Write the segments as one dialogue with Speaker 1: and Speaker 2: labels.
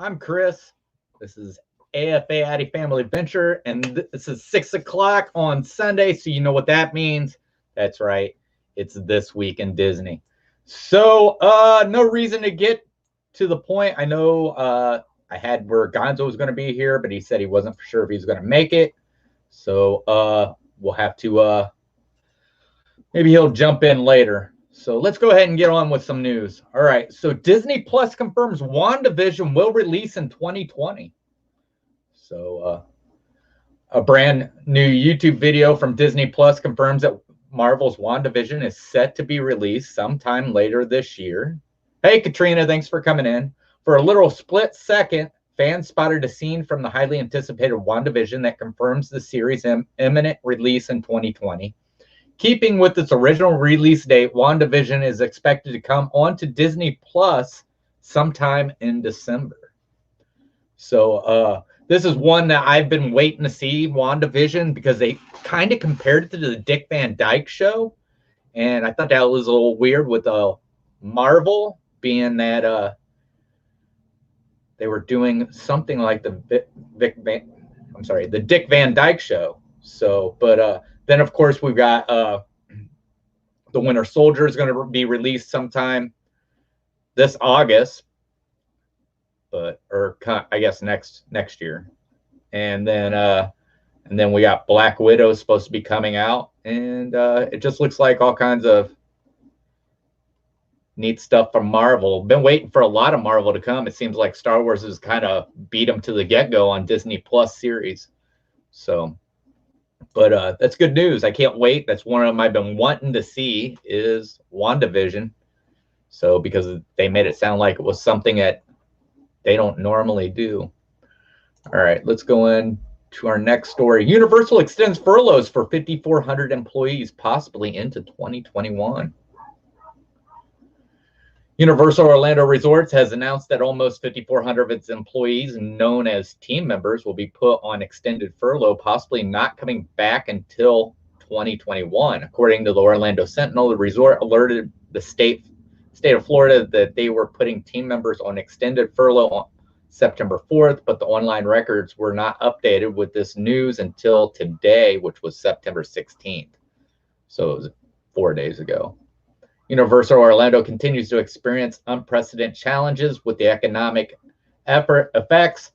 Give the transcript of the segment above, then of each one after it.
Speaker 1: I'm Chris. This is AFA Addy Family Adventure, and this is 6 o'clock on Sunday, so you know what that means. That's right. It's This Week in Disney. So, no reason to get to the point. I know I had where Gonzo was going to be here, but he said he wasn't for sure if he was going to make it. So, we'll have to, maybe he'll jump in later. So let's go ahead and get on with some news. All right. So Disney Plus confirms WandaVision will release in 2020. So a brand new YouTube video from Disney Plus confirms that Marvel's WandaVision is set to be released sometime later this year. Hey, Katrina, thanks for coming in. For a literal split second, fans spotted a scene from the highly anticipated WandaVision that confirms the series' imminent release in 2020. Keeping with its original release date, WandaVision is expected to come onto Disney Plus sometime in December. So this is one that I've been waiting to see, WandaVision, because they kind of compared it to the Dick Van Dyke Show. And I thought that was a little weird with Marvel being that they were doing something like the Dick Van Dyke Show. So, but then, of course, we've got The Winter Soldier is going to be released sometime this August, or I guess next year. And then we got Black Widow supposed to be coming out, and it just looks like all kinds of neat stuff from Marvel. Been waiting for a lot of Marvel to come. It seems like Star Wars has kind of beat them to the get-go on Disney Plus series. So. But that's good news. I can't wait. That's one of them I've been wanting to see is WandaVision. So because they made it sound like it was something that they don't normally do. All right, let's go in to our next story. Universal extends furloughs for 5,400 employees, possibly into 2021. Universal Orlando Resorts has announced that almost 5,400 of its employees, known as team members, will be put on extended furlough, possibly not coming back until 2021. According to the Orlando Sentinel, the resort alerted the state of Florida that they were putting team members on extended furlough on September 4th, but the online records were not updated with this news until today, which was September 16th. So it was 4 days ago. Universal Orlando continues to experience unprecedented challenges with the economic effects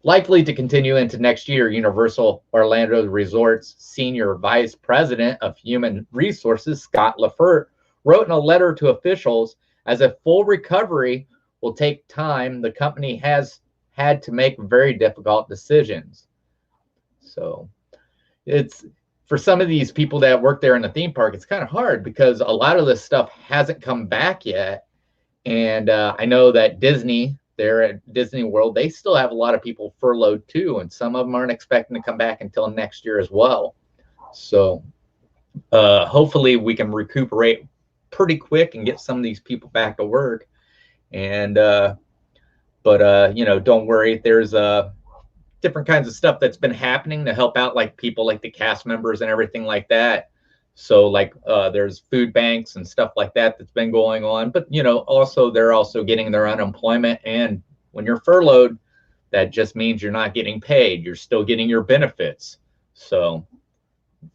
Speaker 1: likely to continue into next year. Universal Orlando Resorts Senior Vice President of Human Resources, Scott Lafert, wrote in a letter to officials, as a full recovery will take time, the company has had to make very difficult decisions. So it's, for some of these people that work there in the theme park, it's kind of hard because a lot of this stuff hasn't come back yet. And I know that Disney, there at Disney World, they still have a lot of people furloughed too. And some of them aren't expecting to come back until next year as well. So hopefully we can recuperate pretty quick and get some of these people back to work. And, you know, don't worry, there's different kinds of stuff that's been happening to help out like people like the cast members and everything like that. So like there's food banks and stuff like that that's been going on. But, you know, also they're also getting their unemployment. And when you're furloughed, that just means you're not getting paid. You're still getting your benefits. So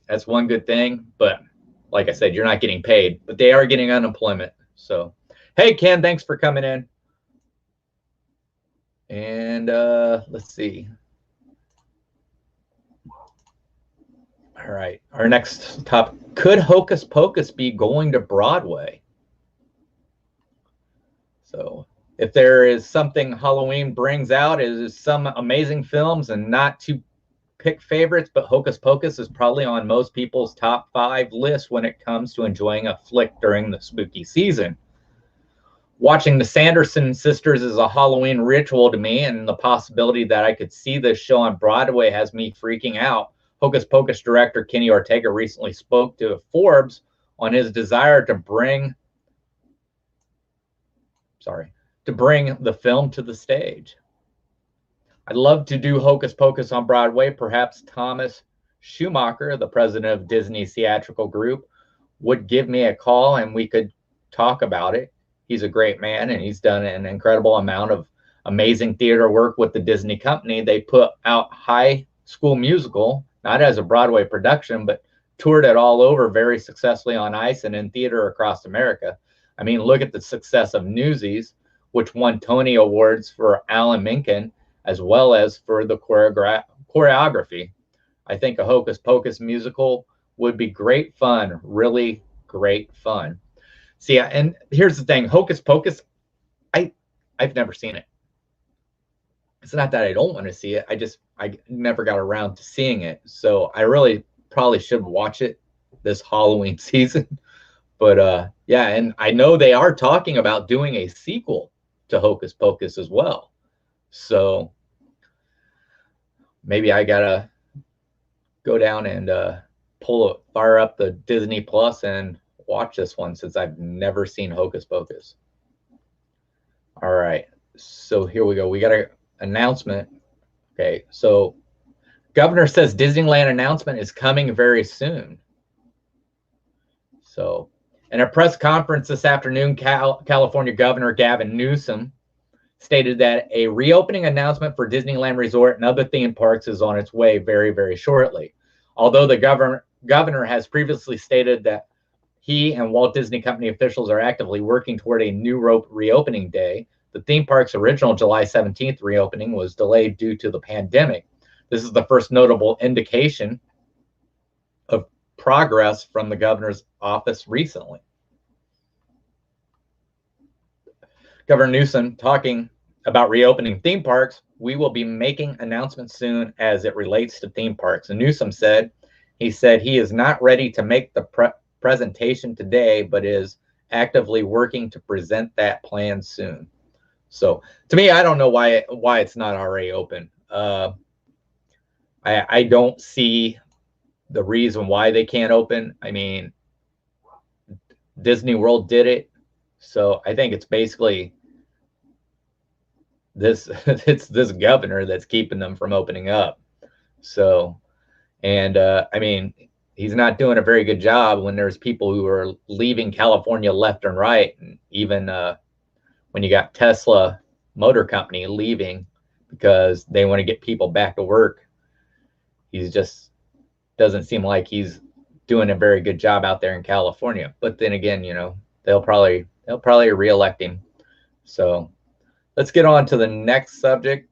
Speaker 1: that's one good thing. But like I said, you're not getting paid, but they are getting unemployment. So, hey, Ken, thanks for coming in. And let's see. All right, our next topic. Could Hocus Pocus be going to Broadway? So if there is something Halloween brings out, is some amazing films, and not to pick favorites, but Hocus Pocus is probably on most people's top 5 list when it comes to enjoying a flick during the spooky season. Watching the Sanderson sisters is a Halloween ritual to me, and the possibility that I could see this show on Broadway has me freaking out. Hocus Pocus director Kenny Ortega recently spoke to Forbes on his desire to bring the film to the stage. I'd love to do Hocus Pocus on Broadway. Perhaps Thomas Schumacher, the president of Disney's theatrical group, would give me a call and we could talk about it. He's a great man, and he's done an incredible amount of amazing theater work with the Disney company. They put out High School Musical, not as a Broadway production, but toured it all over very successfully on ice and in theater across America. I mean, look at the success of Newsies, which won Tony Awards for Alan Menken, as well as for the choreography. I think a Hocus Pocus musical would be great fun, really great fun. See, and here's the thing, Hocus Pocus, I've never seen it. It's not that I don't want to see it. I never got around to seeing it. So I really probably should watch it this Halloween season. But yeah, and I know they are talking about doing a sequel to Hocus Pocus as well. So maybe I gotta go down and fire up the Disney Plus and watch this one, since I've never seen Hocus Pocus. All right, so here we go. We got an announcement. Okay, so governor says Disneyland announcement is coming very soon. So in a press conference this afternoon, California Governor Gavin Newsom stated that a reopening announcement for Disneyland Resort and other theme parks is on its way very, very shortly. Although the governor has previously stated that he and Walt Disney Company officials are actively working toward a new reopening day, the theme park's original July 17th reopening was delayed due to the pandemic. This is the first notable indication of progress from the governor's office recently. Governor Newsom talking about reopening theme parks. We will be making announcements soon as it relates to theme parks. And Newsom said, he is not ready to make the presentation today, but is actively working to present that plan soon. So to me, I don't know why it's not already open. I don't see the reason why they can't open. I mean, Disney World did it. So I think it's basically it's this governor that's keeping them from opening up. So, and I mean, he's not doing a very good job when there's people who are leaving California left and right. And even when you got Tesla Motor Company leaving because they want to get people back to work, he's just doesn't seem like he's doing a very good job out there in California. But then again, you know, they'll probably reelect him. So let's get on to the next subject.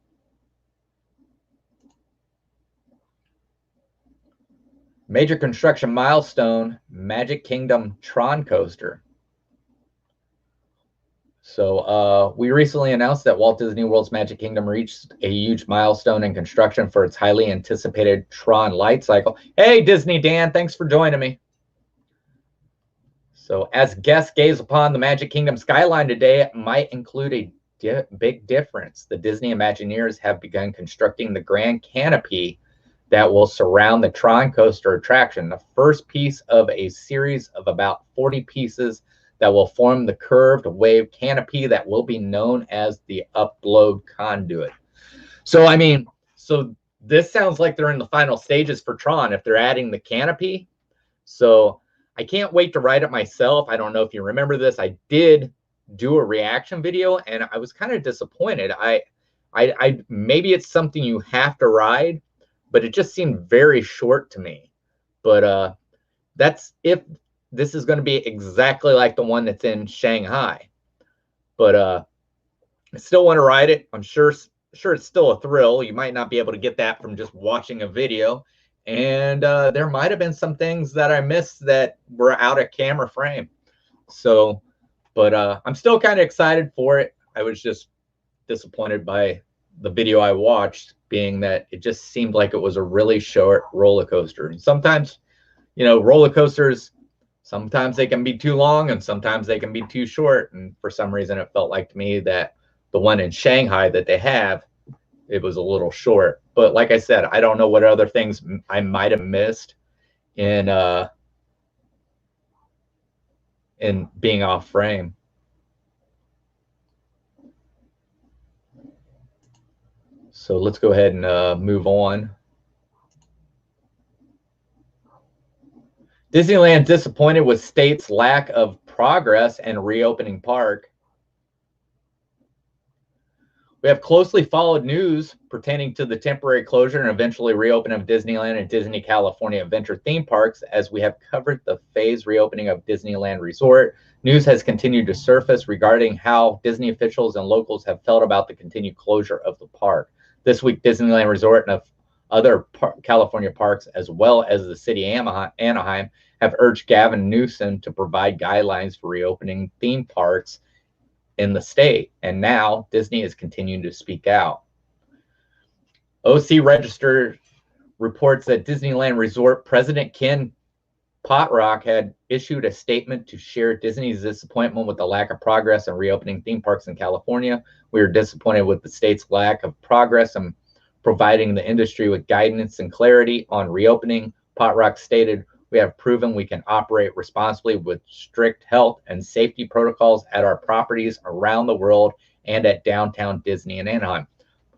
Speaker 1: Major construction milestone, Magic Kingdom Tron coaster. So we recently announced that Walt Disney World's Magic Kingdom reached a huge milestone in construction for its highly anticipated Tron light cycle. Hey, Disney Dan, thanks for joining me. So as guests gaze upon the Magic Kingdom skyline today, it might include a big difference. The Disney Imagineers have begun constructing the grand canopy that will surround the Tron coaster attraction, the first piece of a series of about 40 pieces that will form the curved wave canopy that will be known as the upload conduit. So, I mean, so this sounds like they're in the final stages for Tron if they're adding the canopy. So I can't wait to ride it myself. I don't know if you remember this. I did do a reaction video and I was kind of disappointed. I maybe it's something you have to ride, but it just seemed very short to me. But that's if this is going to be exactly like the one that's in Shanghai. But I still want to ride it. I'm sure it's still a thrill. You might not be able to get that from just watching a video. And there might have been some things that I missed that were out of camera frame. So, but I'm still kind of excited for it. I was just disappointed by the video I watched, being that it just seemed like it was a really short roller coaster. And sometimes, you know, roller coasters, sometimes they can be too long and sometimes they can be too short. And for some reason, it felt like to me that the one in Shanghai that they have, it was a little short. But like I said, I don't know what other things I might have missed in being off frame. So let's go ahead and move on. Disneyland disappointed with state's lack of progress and reopening park. We have closely followed news pertaining to the temporary closure and eventually reopening of Disneyland and Disney California Adventure theme parks, as we have covered the phased reopening of Disneyland Resort. News has continued to surface regarding how Disney officials and locals have felt about the continued closure of the park. This week, Disneyland Resort and other California parks, as well as the city of Anaheim, have urged Gavin Newsom to provide guidelines for reopening theme parks in the state, and now Disney is continuing to speak out. OC Register reports that Disneyland Resort President Ken Potrock had issued a statement to share Disney's disappointment with the lack of progress in reopening theme parks in California. We are disappointed with the state's lack of progress in providing the industry with guidance and clarity on reopening. Potrock stated, "We have proven we can operate responsibly with strict health and safety protocols at our properties around the world and at downtown Disney in Anaheim."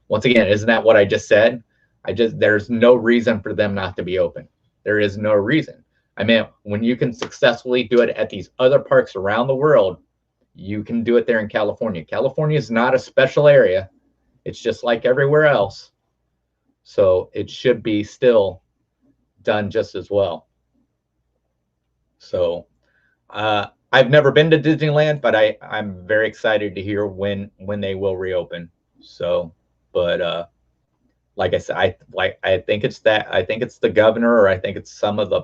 Speaker 1: Once again, isn't that what I just said? There's no reason for them not to be open. There is no reason. I mean, when you can successfully do it at these other parks around the world, you can do it there in California. California is not a special area. It's just like everywhere else. So it should be still done just as well. So I've never been to Disneyland, but I'm very excited to hear when they will reopen. So, but like I said, I think it's the governor, or I think it's some of the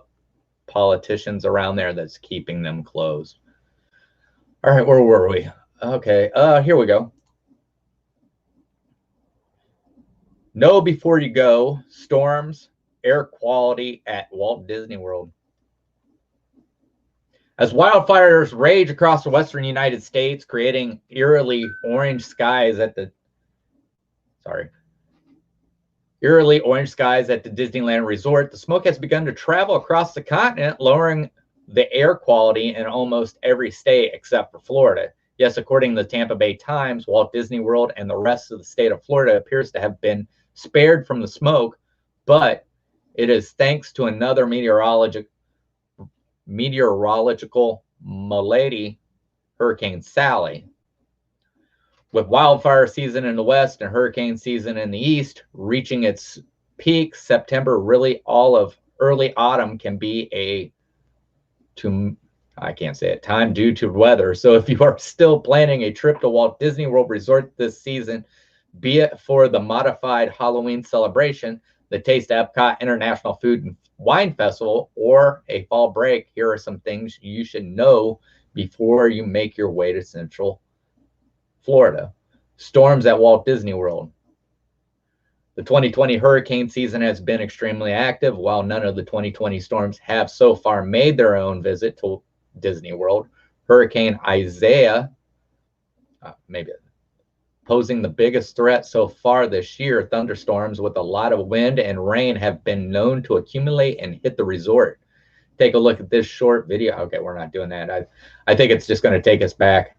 Speaker 1: politicians around there that's keeping them closed. All right, where were we? Okay, here we go. Know before you go: storms, air quality at Walt Disney World. As wildfires rage across the western United States, creating eerily orange skies at the Disneyland Resort, the smoke has begun to travel across the continent, lowering the air quality in almost every state except for Florida. Yes, according to the Tampa Bay Times, Walt Disney World and the rest of the state of Florida appears to have been spared from the smoke, but it is thanks to another meteorological malady, Hurricane Sally. With wildfire season in the west and hurricane season in the east reaching its peak, September, really all of early autumn, can be time due to weather. So if you are still planning a trip to Walt Disney World Resort this season, be it for the modified Halloween celebration, the Taste of Epcot International Food and Wine Festival, or a fall break, here are some things you should know before you make your way to Central Florida. Storms at Walt Disney World. The 2020 hurricane season has been extremely active. While none of the 2020 storms have so far made their own visit to Disney World, Hurricane Isaiah, posing the biggest threat so far this year. Thunderstorms with a lot of wind and rain have been known to accumulate and hit the resort. Take a look at this short video. Okay, we're not doing that. I think it's just going to take us back.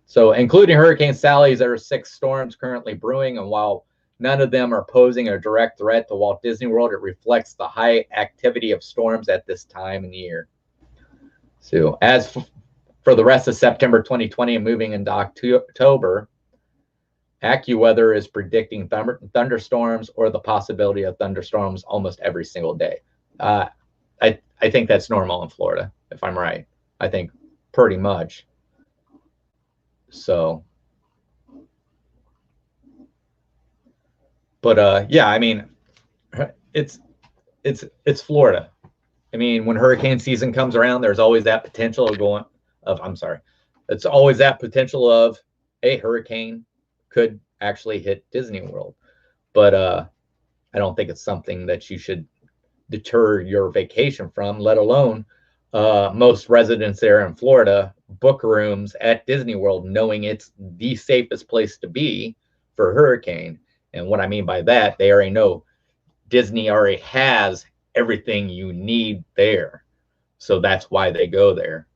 Speaker 1: So, including Hurricane Sally, there are 6 storms currently brewing, and while none of them are posing a direct threat to Walt Disney World, it reflects the high activity of storms at this time of the year. So, as for the rest of September 2020 and moving into October, AccuWeather is predicting thunderstorms or the possibility of thunderstorms almost every single day. I think that's normal in Florida, if I'm right. I think pretty much. So, but yeah, I mean, it's Florida. I mean, when hurricane season comes around, there's always that potential it's always that potential of a hurricane could actually hit Disney World. But I don't think it's something that you should deter your vacation from, let alone most residents there in Florida book rooms at Disney World knowing it's the safest place to be for a hurricane. And what I mean by that, they already know Disney already has everything you need there. So that's why they go there.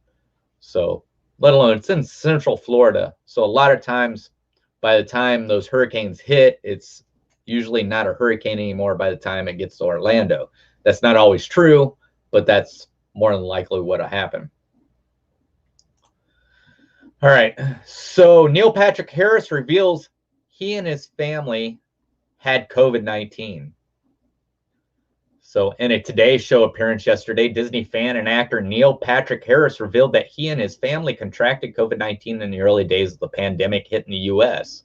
Speaker 1: So let alone it's in Central Florida. So a lot of times by the time those hurricanes hit, it's usually not a hurricane anymore by the time it gets to Orlando. That's not always true, but that's more than likely what'll happen. All right. So Neil Patrick Harris reveals he and his family had COVID-19. So in a Today Show appearance yesterday, Disney fan and actor Neil Patrick Harris revealed that he and his family contracted COVID-19 in the early days of the pandemic hitting the U.S.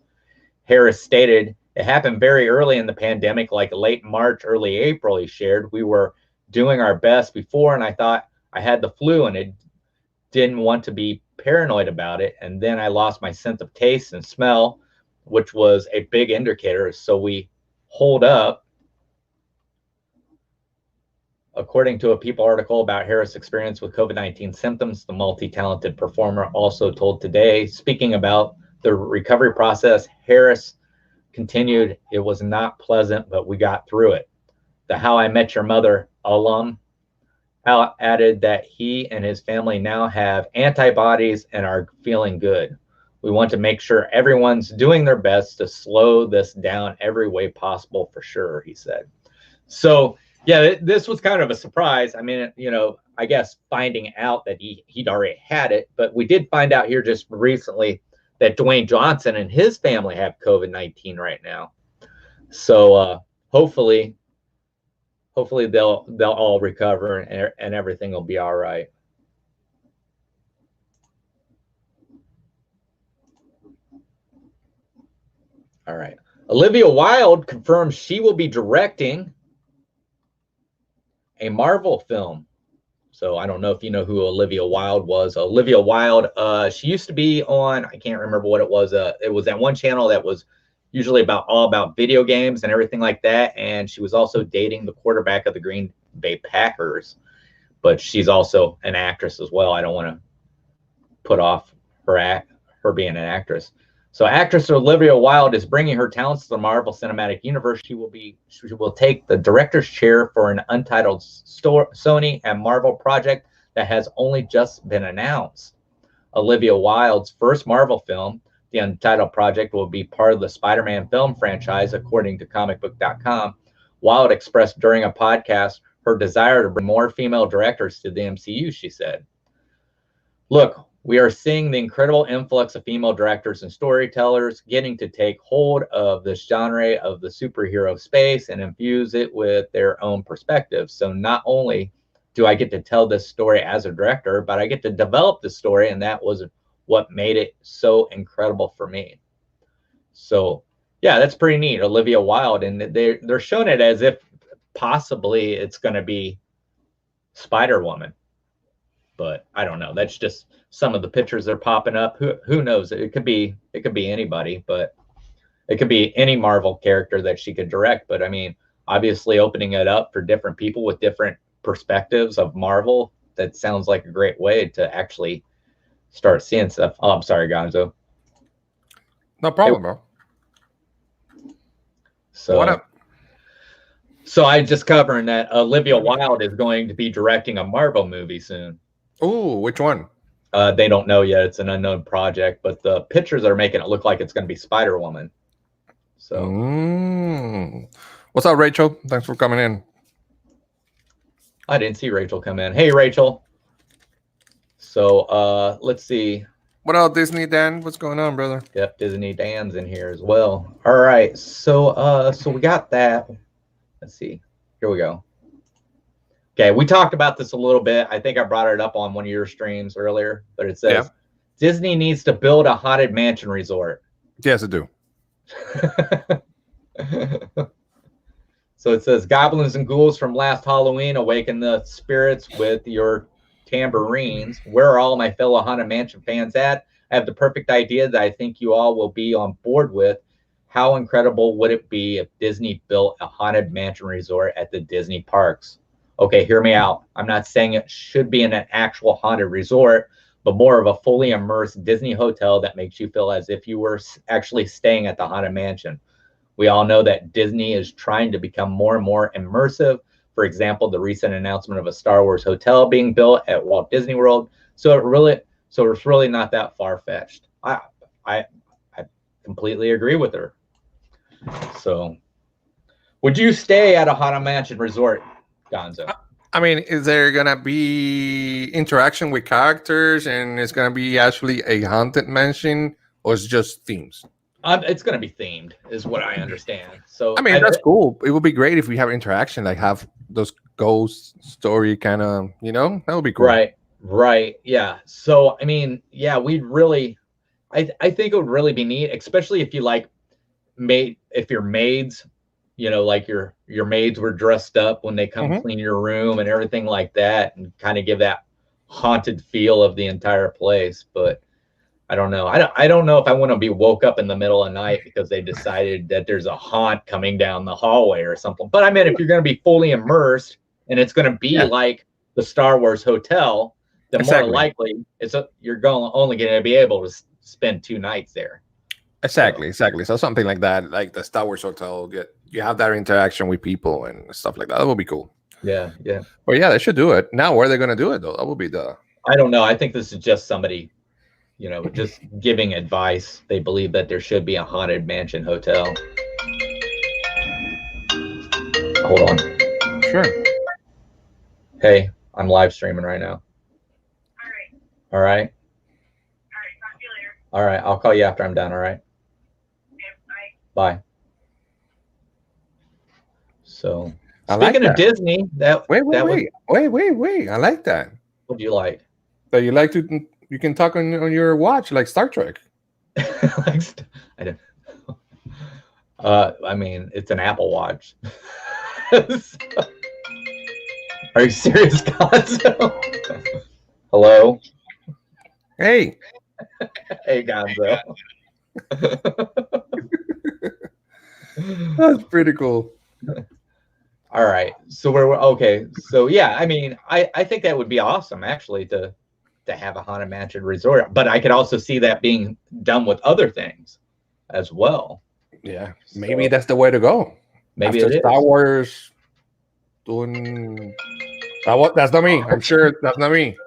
Speaker 1: Harris stated, "It happened very early in the pandemic, like late March, early April," he shared. "We were doing our best before, and I thought I had the flu, and it didn't want to be paranoid about it. And then I lost my sense of taste and smell, which was a big indicator. So we holed up." According to a People article about Harris' experience with COVID-19 symptoms, the multi-talented performer also told Today, speaking about the recovery process, Harris continued, "It was not pleasant, but we got through it." The How I Met Your Mother alum added that he and his family now have antibodies and are feeling good. "We want to make sure everyone's doing their best to slow this down every way possible for sure," he said. So, yeah, this was kind of a surprise. I mean, I guess finding out that he'd already had it, but we did find out here just recently that Dwayne Johnson and his family have COVID-19 right now. So hopefully they'll all recover and everything will be all right. All right. Olivia Wilde confirms she will be directing a Marvel film. So I don't know if you know who Olivia Wilde was. Olivia Wilde, she used to be on, I can't remember what it was. It was that one channel that was usually all about video games and everything like that. And she was also dating the quarterback of the Green Bay Packers. But she's also an actress as well. I don't want to put off her being an actress. So actress Olivia Wilde is bringing her talents to the Marvel Cinematic Universe. She will take the director's chair for an untitled Sony and Marvel project that has only just been announced. Olivia Wilde's first Marvel film, the untitled project, will be part of the Spider-Man film franchise, according to comicbook.com. Wilde expressed during a podcast her desire to bring more female directors to the MCU, she said. "Look, we are seeing the incredible influx of female directors and storytellers getting to take hold of this genre of the superhero space and infuse it with their own perspectives. So not only do I get to tell this story as a director, but I get to develop the story, and that was what made it so incredible for me." So, yeah, that's pretty neat. Olivia Wilde, and they're showing it as if possibly it's going to be Spider-Woman. But I don't know. That's just some of the pictures that are popping up. Who knows? It could be anybody, but it could be any Marvel character that she could direct. But I mean, obviously opening it up for different people with different perspectives of Marvel, that sounds like a great way to actually start seeing stuff. Oh, I'm sorry, Gonzo.
Speaker 2: No problem, bro.
Speaker 1: So what up? So I just covering that Olivia Wilde is going to be directing a Marvel movie soon.
Speaker 2: Oh, which one?
Speaker 1: They don't know yet. It's an unknown project, but the pictures are making it look like it's going to be Spider-Woman. So,
Speaker 2: what's up, Rachel? Thanks for coming in.
Speaker 1: I didn't see Rachel come in. Hey, Rachel. So, let's see.
Speaker 2: What up, Disney Dan? What's going on, brother?
Speaker 1: Yep, Disney Dan's in here as well. All right. So we got that. Let's see. Here we go. Okay, we talked about this a little bit. I think I brought it up on one of your streams earlier, but it says Disney needs to build a haunted mansion resort.
Speaker 2: Yes, I do.
Speaker 1: So it says goblins and ghouls from last Halloween awaken the spirits with your tambourines. Where are all my fellow haunted mansion fans at? I have the perfect idea that I think you all will be on board with. How incredible would it be if Disney built a haunted mansion resort at the Disney parks? Okay, hear me out. I'm not saying it should be in an actual haunted resort, but more of a fully immersed Disney hotel that makes you feel as if you were actually staying at the haunted mansion. We all know that Disney is trying to become more and more immersive. For example, the recent announcement of a Star Wars hotel being built at Walt Disney World. So it's really not that far-fetched. I completely agree with her. So, would you stay at a haunted mansion resort, Gonzo?
Speaker 2: I mean, is there gonna be interaction with characters, and it's gonna be actually a haunted mansion, or it's just themes?
Speaker 1: It's going to be themed, is what I understand. So
Speaker 2: I mean, that's cool. It would be great if we have interaction, like have those ghost story kind of, that would be cool.
Speaker 1: Right, yeah. So I mean, yeah, we'd really, I think it would really be neat, especially if you like if your maids, like your maids were dressed up when they come clean your room and everything like that, and kind of give that haunted feel of the entire place. But I don't know. I don't know if I want to be woke up in the middle of the night because they decided that there's a haunt coming down the hallway or something. But I mean, if you're going to be fully immersed and it's going to be like the Star Wars hotel, then more likely you're only going to be able to spend 2 nights there.
Speaker 2: Exactly. So something like that, like the Star Wars hotel, you have that interaction with people and stuff like that. That would be cool.
Speaker 1: Yeah.
Speaker 2: But yeah, they should do it. Now, where are they going to do it, though? That would be
Speaker 1: I don't know. I think this is just somebody, just giving advice. They believe that there should be a haunted mansion hotel. Hold on.
Speaker 2: Sure.
Speaker 1: Hey, I'm live streaming right now. All right.
Speaker 3: Talk to you later.
Speaker 1: All right. I'll call you after I'm done. All right.
Speaker 3: Okay,
Speaker 1: bye. So, speaking of Disney,
Speaker 2: wait. I like that.
Speaker 1: What do you like?
Speaker 2: That you like to, you can talk on your watch like Star Trek.
Speaker 1: I don't. I mean, it's an Apple Watch. So, are you serious, Gonzo? Hello.
Speaker 2: Hey.
Speaker 1: Hey, Gonzo.
Speaker 2: That's pretty cool.
Speaker 1: All right. So we're okay. So yeah, I mean, I think that would be awesome actually to have a haunted mansion resort, but I could also see that being done with other things as well.
Speaker 2: Yeah, maybe that's the way to go.
Speaker 1: Maybe
Speaker 2: after Star Wars doing that's not me. I'm sure that's not me.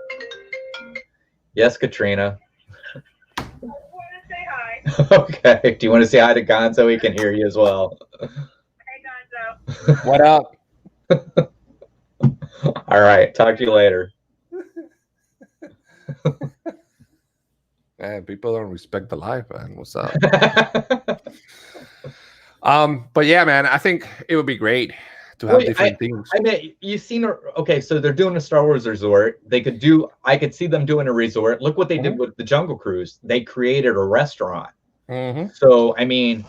Speaker 1: Yes, Katrina.
Speaker 3: I want to say hi.
Speaker 1: Okay. Do you want to say hi to Gonzo? He can hear you as well.
Speaker 3: Hey, Gonzo.
Speaker 2: What up?
Speaker 1: All right. Talk to you later.
Speaker 2: Man, people don't respect the life, man. What's up? But yeah, man, I think it would be great to have different things.
Speaker 1: I mean, you've seen, okay, so they're doing a Star Wars resort. I could see them doing a resort. Look what they did with the Jungle Cruise. They created a restaurant. So, I mean,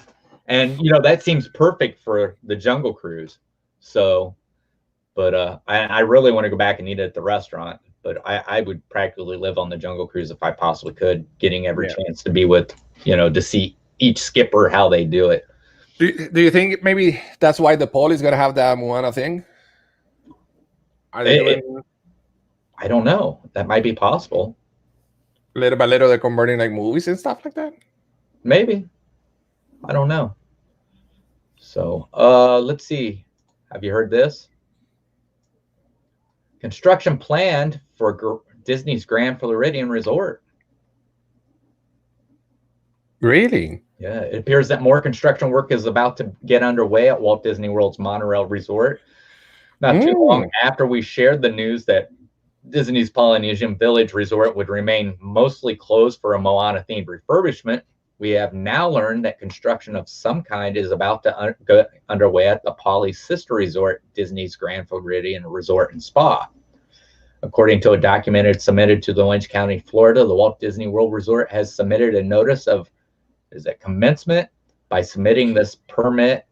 Speaker 1: and that seems perfect for the Jungle Cruise. So, but I really want to go back and eat at the restaurant. But I would practically live on the Jungle Cruise if I possibly could, getting every chance to be with, to see each skipper, how they do it.
Speaker 2: Do you think maybe that's why the Paul is going to have that Moana thing? Are they doing...
Speaker 1: I don't know. That might be possible.
Speaker 2: Little by little, they're converting like movies and stuff like that?
Speaker 1: Maybe. I don't know. So, let's see. Have you heard this? Construction planned for Disney's Grand Floridian Resort.
Speaker 2: Really?
Speaker 1: Yeah, it appears that more construction work is about to get underway at Walt Disney World's Monorail Resort. Not too long after we shared the news that Disney's Polynesian Village Resort would remain mostly closed for a Moana-themed refurbishment, we have now learned that construction of some kind is about to go underway at the Poly's sister resort, Disney's Grand Floridian Resort and Spa. According to a document submitted to the Orange County, Florida, the Walt Disney World Resort has submitted a notice of commencement. By submitting this permit,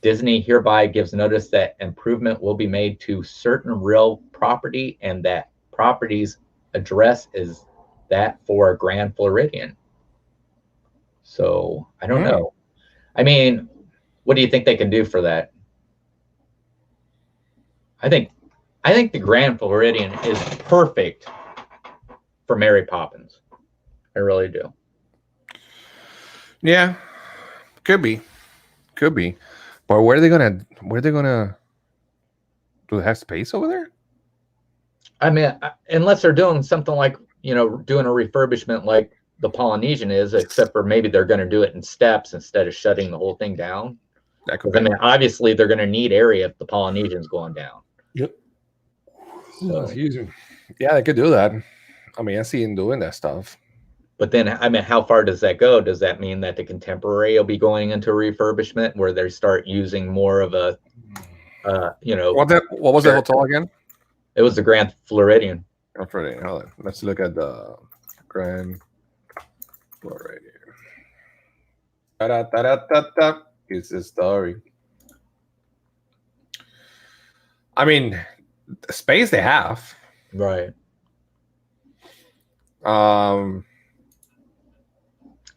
Speaker 1: Disney hereby gives notice that improvement will be made to certain real property and that property's address is that for Grand Floridian. So I don't know. I mean, what do you think they can do for that? I think the Grand Floridian is perfect for Mary Poppins. I really do.
Speaker 2: Yeah, could be. But where are they gonna do they have space over there?
Speaker 1: I mean, unless they're doing something like, doing a refurbishment like the Polynesian is, except for maybe they're going to do it in steps instead of shutting the whole thing down.
Speaker 2: That could be.
Speaker 1: I mean, obviously they're going to need area if the Polynesian's going down.
Speaker 2: Yep. So, yeah, they could do that. I mean, I see them doing that stuff.
Speaker 1: But then, I mean, how far does that go? Does that mean that the Contemporary will be going into refurbishment where they start using more of a,
Speaker 2: what was the hotel again?
Speaker 1: It was the Grand Floridian.
Speaker 2: Grand Floridian. Hold on. Let's look at the Grand Floridian. Ta-da-ta-da-ta-ta. It's the story. I mean, the space they have.
Speaker 1: Right.
Speaker 2: I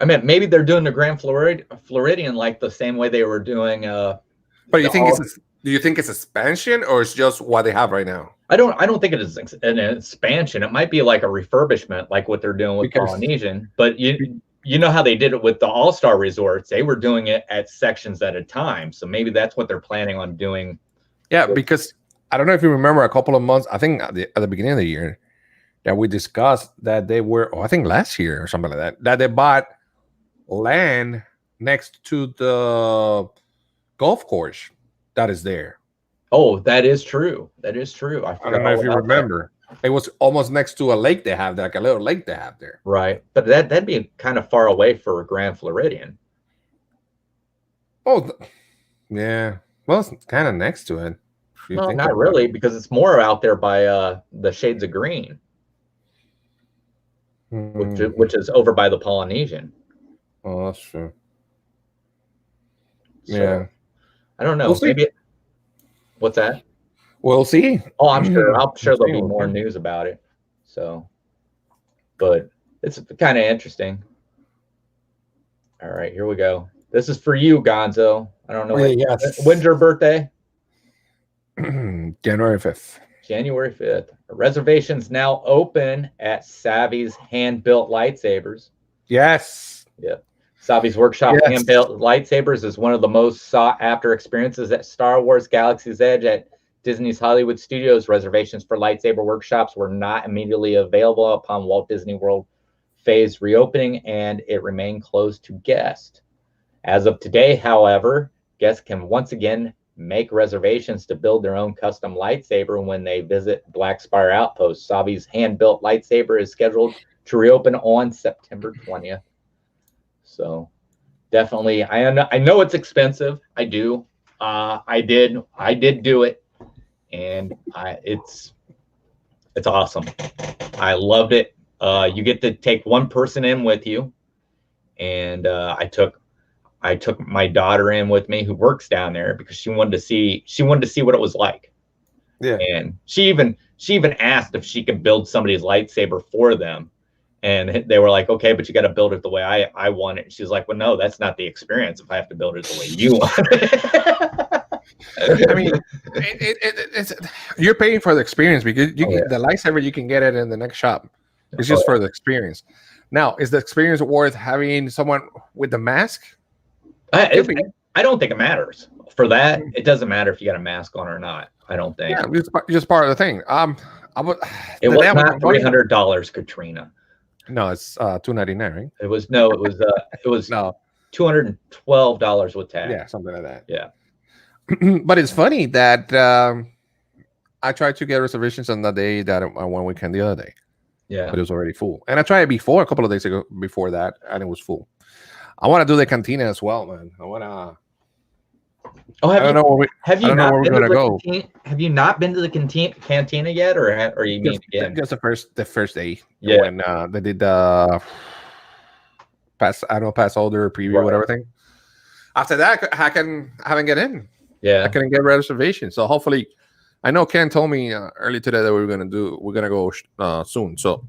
Speaker 1: mean, maybe they're doing the Grand Floridian like the same way they were doing.
Speaker 2: But do you think it's expansion or it's just what they have right now?
Speaker 1: I don't think it is an expansion. It might be like a refurbishment, like what they're doing with Polynesian. But you know how they did it with the All-Star resorts? They were doing it at sections at a time. So maybe that's what they're planning on doing.
Speaker 2: Yeah, because I don't know if you remember a couple of months, I think at the beginning of the year, that we discussed that they were, I think last year or something like that they bought land next to the golf course that is there.
Speaker 1: Oh, that is true. That is true.
Speaker 2: I don't know if you remember. It was almost next to a lake they have, like a little lake they have there.
Speaker 1: Right. But that'd be kind of far away for a Grand Floridian.
Speaker 2: Oh, yeah. Well, it's kind of next to it.
Speaker 1: No, not really, because it's more out there by the Shades of Green, which is over by the Polynesian.
Speaker 2: Oh, that's true.
Speaker 1: So, yeah. I don't know. Maybe. What's that?
Speaker 2: We'll see.
Speaker 1: Oh, I'm sure there'll be more news about it. So, but it's kind of interesting. All right, here we go. This is for you, Gonzo. I don't know. When's your birthday?
Speaker 2: January 5th.
Speaker 1: January 5th. Reservations now open at Savvy's Hand-Built Lightsabers.
Speaker 2: Yes.
Speaker 1: Yeah. Savvy's Workshop Hand-Built Lightsabers is one of the most sought-after experiences at Star Wars Galaxy's Edge at Disney's Hollywood Studios. Reservations for lightsaber workshops were not immediately available upon Walt Disney World phase reopening, and it remained closed to guests. As of today, however, guests can once again make reservations to build their own custom lightsaber when they visit Black Spire Outpost. Savvy's Hand-Built Lightsaber is scheduled to reopen on September 20th. So definitely, I know it's expensive. I do. I did do it, and it's awesome. I loved it. You get to take one person in with you, and I took my daughter in with me who works down there because she wanted to see what it was like. Yeah. And she even asked if she could build somebody's lightsaber for them. And they were like, okay, but you got to build it the way I want it. She's like, well, no, that's not the experience if I have to build it the way you want it.
Speaker 2: I mean, it's you're paying for the experience because you get the lightsaber, you can get it in the next shop. It's just for the experience. Now, is the experience worth having someone with the mask?
Speaker 1: I don't think it matters. For that, it doesn't matter if you got a mask on or not. I don't think.
Speaker 2: Yeah, it's just part of the thing.
Speaker 1: It was not $300, Katrina.
Speaker 2: No, it's $299, right?
Speaker 1: It was no, $212 with tax.
Speaker 2: Yeah, something like that.
Speaker 1: Yeah.
Speaker 2: But it's funny that I tried to get reservations on the day that I went weekend the other day.
Speaker 1: Yeah.
Speaker 2: But it was already full. And I tried it before, a couple of days ago before that, and it was full. I want to do the cantina as well, man. I want to.
Speaker 1: Oh, have you not been to
Speaker 2: go?
Speaker 1: Have you not been to the cantina yet, or you mean again?
Speaker 2: Just the first day.
Speaker 1: Yeah.
Speaker 2: When they did the pass holder preview, whatever thing. After that, I haven't get in.
Speaker 1: Yeah.
Speaker 2: I couldn't get reservations. So hopefully, I know Ken told me early today that we're gonna go soon. So.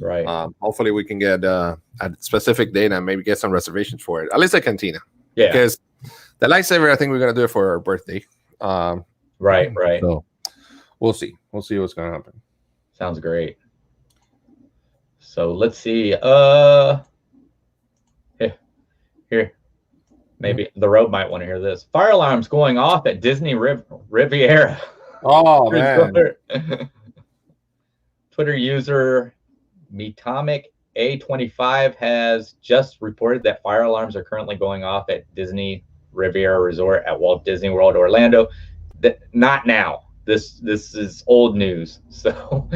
Speaker 1: Right.
Speaker 2: Hopefully we can get a specific date and maybe get some reservations for it. At least a cantina.
Speaker 1: Yeah.
Speaker 2: Because the lightsaber, I think we're gonna do it for our birthday.
Speaker 1: Right.
Speaker 2: So we'll see. We'll see what's gonna happen.
Speaker 1: Sounds great. So let's see. Here. Maybe the road might want to hear this. Fire alarms going off at Disney Riviera.
Speaker 2: Oh man.
Speaker 1: Twitter user Metomic A25 has just reported that fire alarms are currently going off at Disney Riviera Resort at Walt Disney World Orlando. Not now. This is old news. So,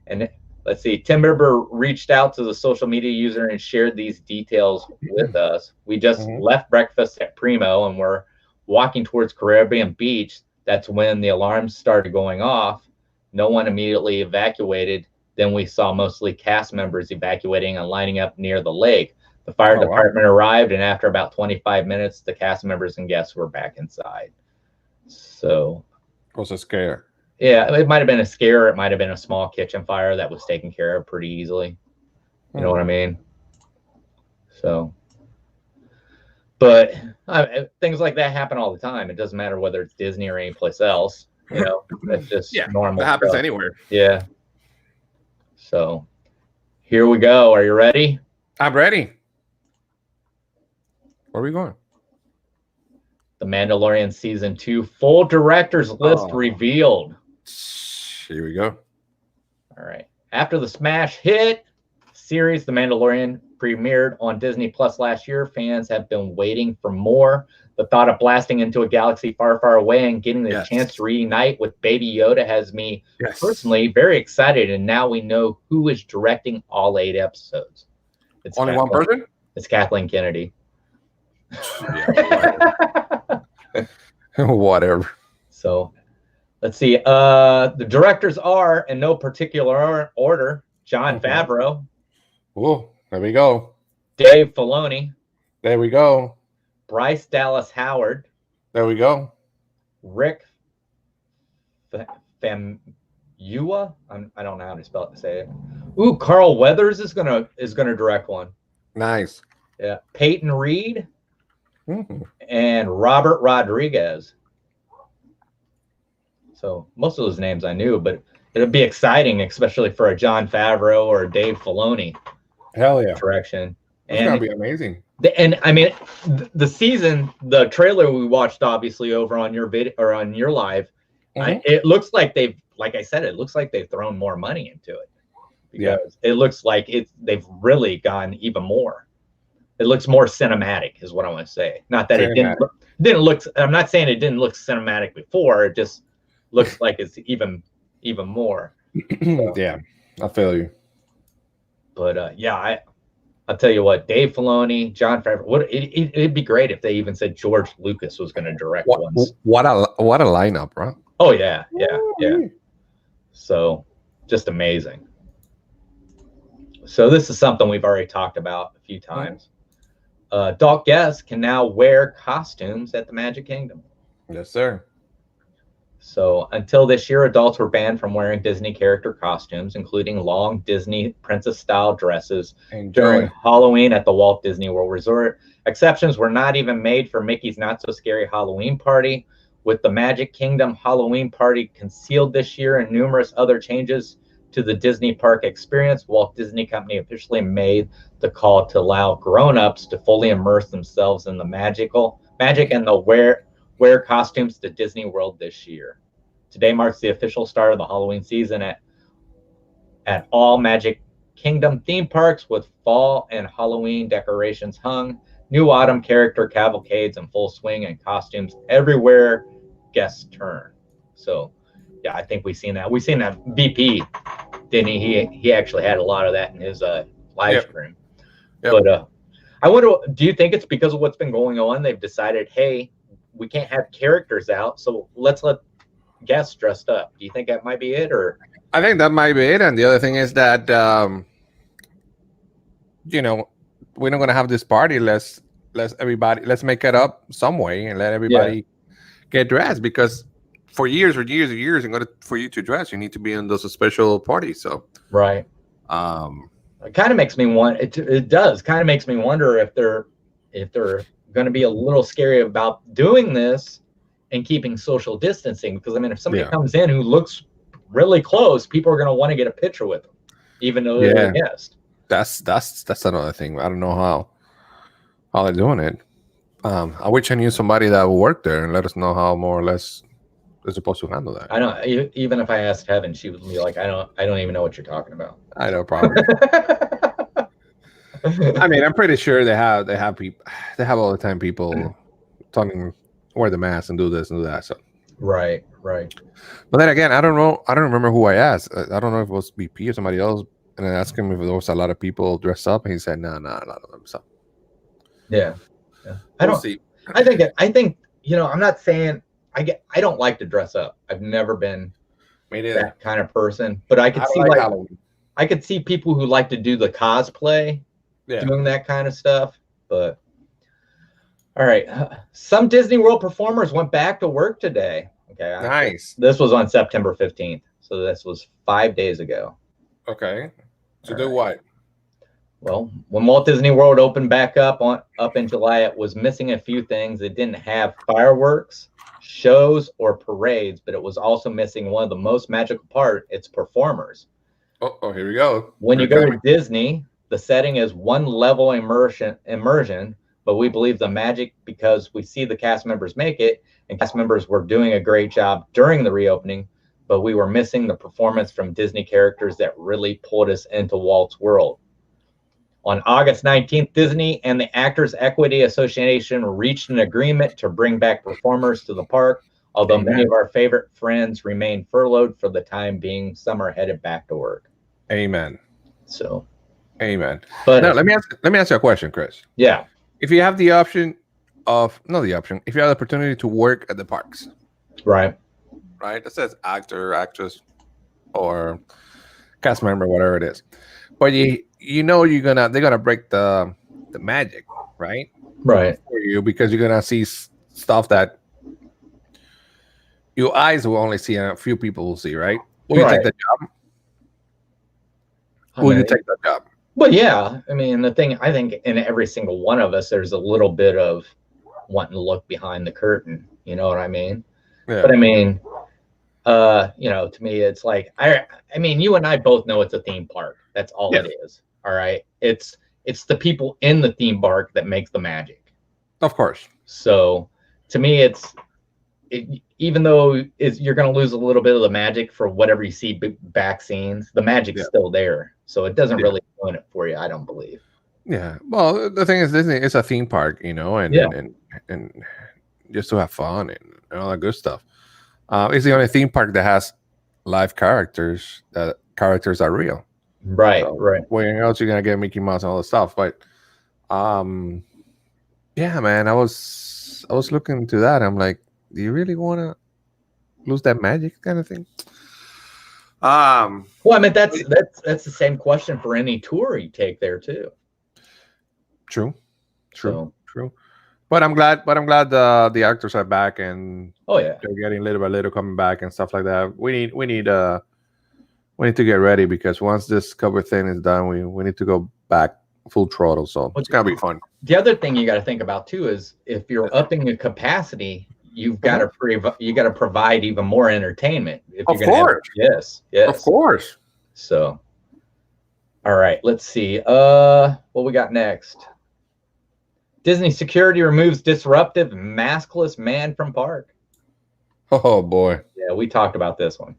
Speaker 1: and let's see. Tim Member reached out to the social media user and shared these details with us. We just left breakfast at Primo and we're walking towards Caribbean Beach. That's when the alarms started going off. No one immediately evacuated. Then we saw mostly cast members evacuating and lining up near the lake. The fire department arrived, and after about 25 minutes, the cast members and guests were back inside. So,
Speaker 2: it was a scare.
Speaker 1: Yeah, it might have been a scare. It might have been a small kitchen fire that was taken care of pretty easily. You know what I mean? So, but things like that happen all the time. It doesn't matter whether it's Disney or anyplace else. You know, that's just normal.
Speaker 2: That happens
Speaker 1: stuff.
Speaker 2: anywhere.
Speaker 1: Yeah. So, here we go. Are you ready?
Speaker 2: I'm ready. Where are we going?
Speaker 1: The Mandalorian Season 2 full director's list revealed.
Speaker 2: Here we go.
Speaker 1: All right. After the smash hit series, The Mandalorian premiered on Disney Plus last year, fans have been waiting for more. The thought of blasting into a galaxy far, far away and getting the chance to reunite with Baby Yoda has me personally very excited. And now we know who is directing all 8 episodes. It's
Speaker 2: only one person?
Speaker 1: It's Kathleen Kennedy.
Speaker 2: Whatever.
Speaker 1: So let's see. The directors are, in no particular order, Jon Favreau.
Speaker 2: Oh, there we go.
Speaker 1: Dave Filoni.
Speaker 2: There we go.
Speaker 1: Bryce Dallas Howard.
Speaker 2: There we go.
Speaker 1: Rick Famuyiwa. I don't know how to say it. Ooh, Carl Weathers is gonna direct one.
Speaker 2: Nice.
Speaker 1: Yeah. Peyton Reed. And Robert Rodriguez. So most of those names I knew, but it'd be exciting, especially for a Jon Favreau or a Dave Filoni.
Speaker 2: Hell yeah.
Speaker 1: Direction.
Speaker 2: It's gonna be amazing.
Speaker 1: And I mean, the trailer we watched, obviously over on your video or on your live, it looks like they've thrown more money into it because it looks like they've really gone even more. It looks more cinematic, is what I want to say. Not that it didn't look. I'm not saying it didn't look cinematic before. It just looks like it's even more. So,
Speaker 2: yeah, I feel you.
Speaker 1: But I'll tell you what, Dave Filoni, Jon Favreau. It'd be great if they even said George Lucas was going to direct ones.
Speaker 2: What a lineup, bro.
Speaker 1: Oh yeah. So just amazing. So this is something we've already talked about a few times. Adult guests can now wear costumes at the Magic Kingdom.
Speaker 2: Yes, sir.
Speaker 1: So until this year, adults were banned from wearing Disney character costumes, including long Disney princess-style dresses during Halloween at the Walt Disney World Resort. Exceptions were not even made for Mickey's Not-So-Scary Halloween Party. With the Magic Kingdom Halloween Party concealed this year and numerous other changes to the Disney park experience, Walt Disney Company officially made the call to allow grown-ups to fully immerse themselves in the magic and the wear costumes to Disney World this year. Today marks the official start of the Halloween season at all Magic Kingdom theme parks, with fall and Halloween decorations hung, new autumn character cavalcades in full swing, and costumes everywhere guests turn. So yeah, I think we've seen that. We've seen that VP, didn't he? He actually had a lot of that in his live stream. Yep. But I wonder, do you think it's because of what's been going on? They've decided, hey, we can't have characters out, so let's let guests dressed up. Do you think that might be it? Or
Speaker 2: I think that might be it. And the other thing is that we're not gonna have this party. Let's make it up some way and let everybody get dressed, because for years, in order for you to dress, you need to be in those special parties. So
Speaker 1: right. It kind of makes me want. It does kind of makes me wonder if they're going to be a little scary about doing this and keeping social distancing. Because I mean, if somebody comes in who looks really close, people are going to want to get a picture with them, even though they're a guest.
Speaker 2: That's another thing. I don't know how they're doing it. I wish I knew somebody that would work there and let us know how more or less they're supposed to handle that.
Speaker 1: I don't. Even if I asked Heaven, she would be like, I don't even know what you're talking about.
Speaker 2: I know, probably. I mean, I'm pretty sure they have people. They have all the time people telling wear the mask and do this and do that. So
Speaker 1: right.
Speaker 2: But then again, I don't know. I don't remember who I asked. I don't know if it was BP or somebody else. and I asked him if there was a lot of people dressed up, and he said, "No, no, a lot of them." So
Speaker 1: Yeah. I
Speaker 2: we'll
Speaker 1: don't.
Speaker 2: see.
Speaker 1: I think I'm not saying I don't like to dress up. I've never been
Speaker 2: Me neither.
Speaker 1: that kind of person, but I
Speaker 2: I
Speaker 1: could
Speaker 2: don't
Speaker 1: see
Speaker 2: like
Speaker 1: like
Speaker 2: Halloween.
Speaker 1: I could see people who like to do the cosplay
Speaker 2: Yeah.
Speaker 1: doing that kind of stuff. But all right, some Disney World performers went back to work today. Okay,
Speaker 2: Nice.
Speaker 1: this was on September 15th, so this was 5 days ago.
Speaker 2: Okay. To
Speaker 1: All
Speaker 2: do
Speaker 1: right.
Speaker 2: what?
Speaker 1: Well, when Walt Disney World opened back up in July, it was missing a few things. It didn't have fireworks, shows, or parades, but it was also missing one of the most magical part, its performers.
Speaker 2: Oh, here we go.
Speaker 1: When you go to Disney, the setting is one level immersion, but we believe the magic because we see the cast members make it, and cast members were doing a great job during the reopening, but we were missing the performance from Disney characters that really pulled us into Walt's world. On August 19th, Disney and the Actors Equity Association reached an agreement to bring back performers to the park, although many of our favorite friends remain furloughed for the time being. Some are headed back to work.
Speaker 2: Amen.
Speaker 1: So,
Speaker 2: amen.
Speaker 1: But
Speaker 2: now let me ask you a question, Chris.
Speaker 1: Yeah.
Speaker 2: If you have the option if you have the opportunity to work at the parks,
Speaker 1: right?
Speaker 2: That says actor, actress, or cast member, whatever it is, but they're gonna break the magic, right?
Speaker 1: Right.
Speaker 2: For you, because you're gonna see stuff that your eyes will only see and a few people will see, right? Will you take that job? Will you take that job?
Speaker 1: Well, yeah. I mean, I think in every single one of us, there's a little bit of wanting to look behind the curtain. You know what I mean?
Speaker 2: Yeah.
Speaker 1: But I mean, to me, it's like I mean, you and I both know it's a theme park. That's all it is. All right. It's the people in the theme park that makes the magic.
Speaker 2: Of course.
Speaker 1: So to me, even though you're going to lose a little bit of the magic for whatever you see back scenes, the magic's still there. So it doesn't really ruin it for you, I don't believe.
Speaker 2: Yeah. Well, the thing is, Disney is a theme park, and just to have fun and all that good stuff. It's the only theme park that has live characters. That characters are real.
Speaker 1: Right.
Speaker 2: So
Speaker 1: right.
Speaker 2: Where else you're gonna get Mickey Mouse and all the stuff? But, yeah, man, I was looking into that. I'm like, do you really want to lose that magic kind of thing?
Speaker 1: Well, I mean, that's the same question for any tour you take there too.
Speaker 2: True. But I'm glad the actors are back, and they're getting little by little coming back and stuff like that. We need to get ready, because once this cover thing is done, we need to go back full throttle. So it's gonna be fun.
Speaker 1: The other thing you got to think about too is if you're upping the capacity, you've got to provide even more entertainment. If you're going to yes,
Speaker 2: of course.
Speaker 1: So, all right, let's see. What we got next? Disney security removes disruptive maskless man from park.
Speaker 2: Oh boy.
Speaker 1: Yeah, we talked about this one.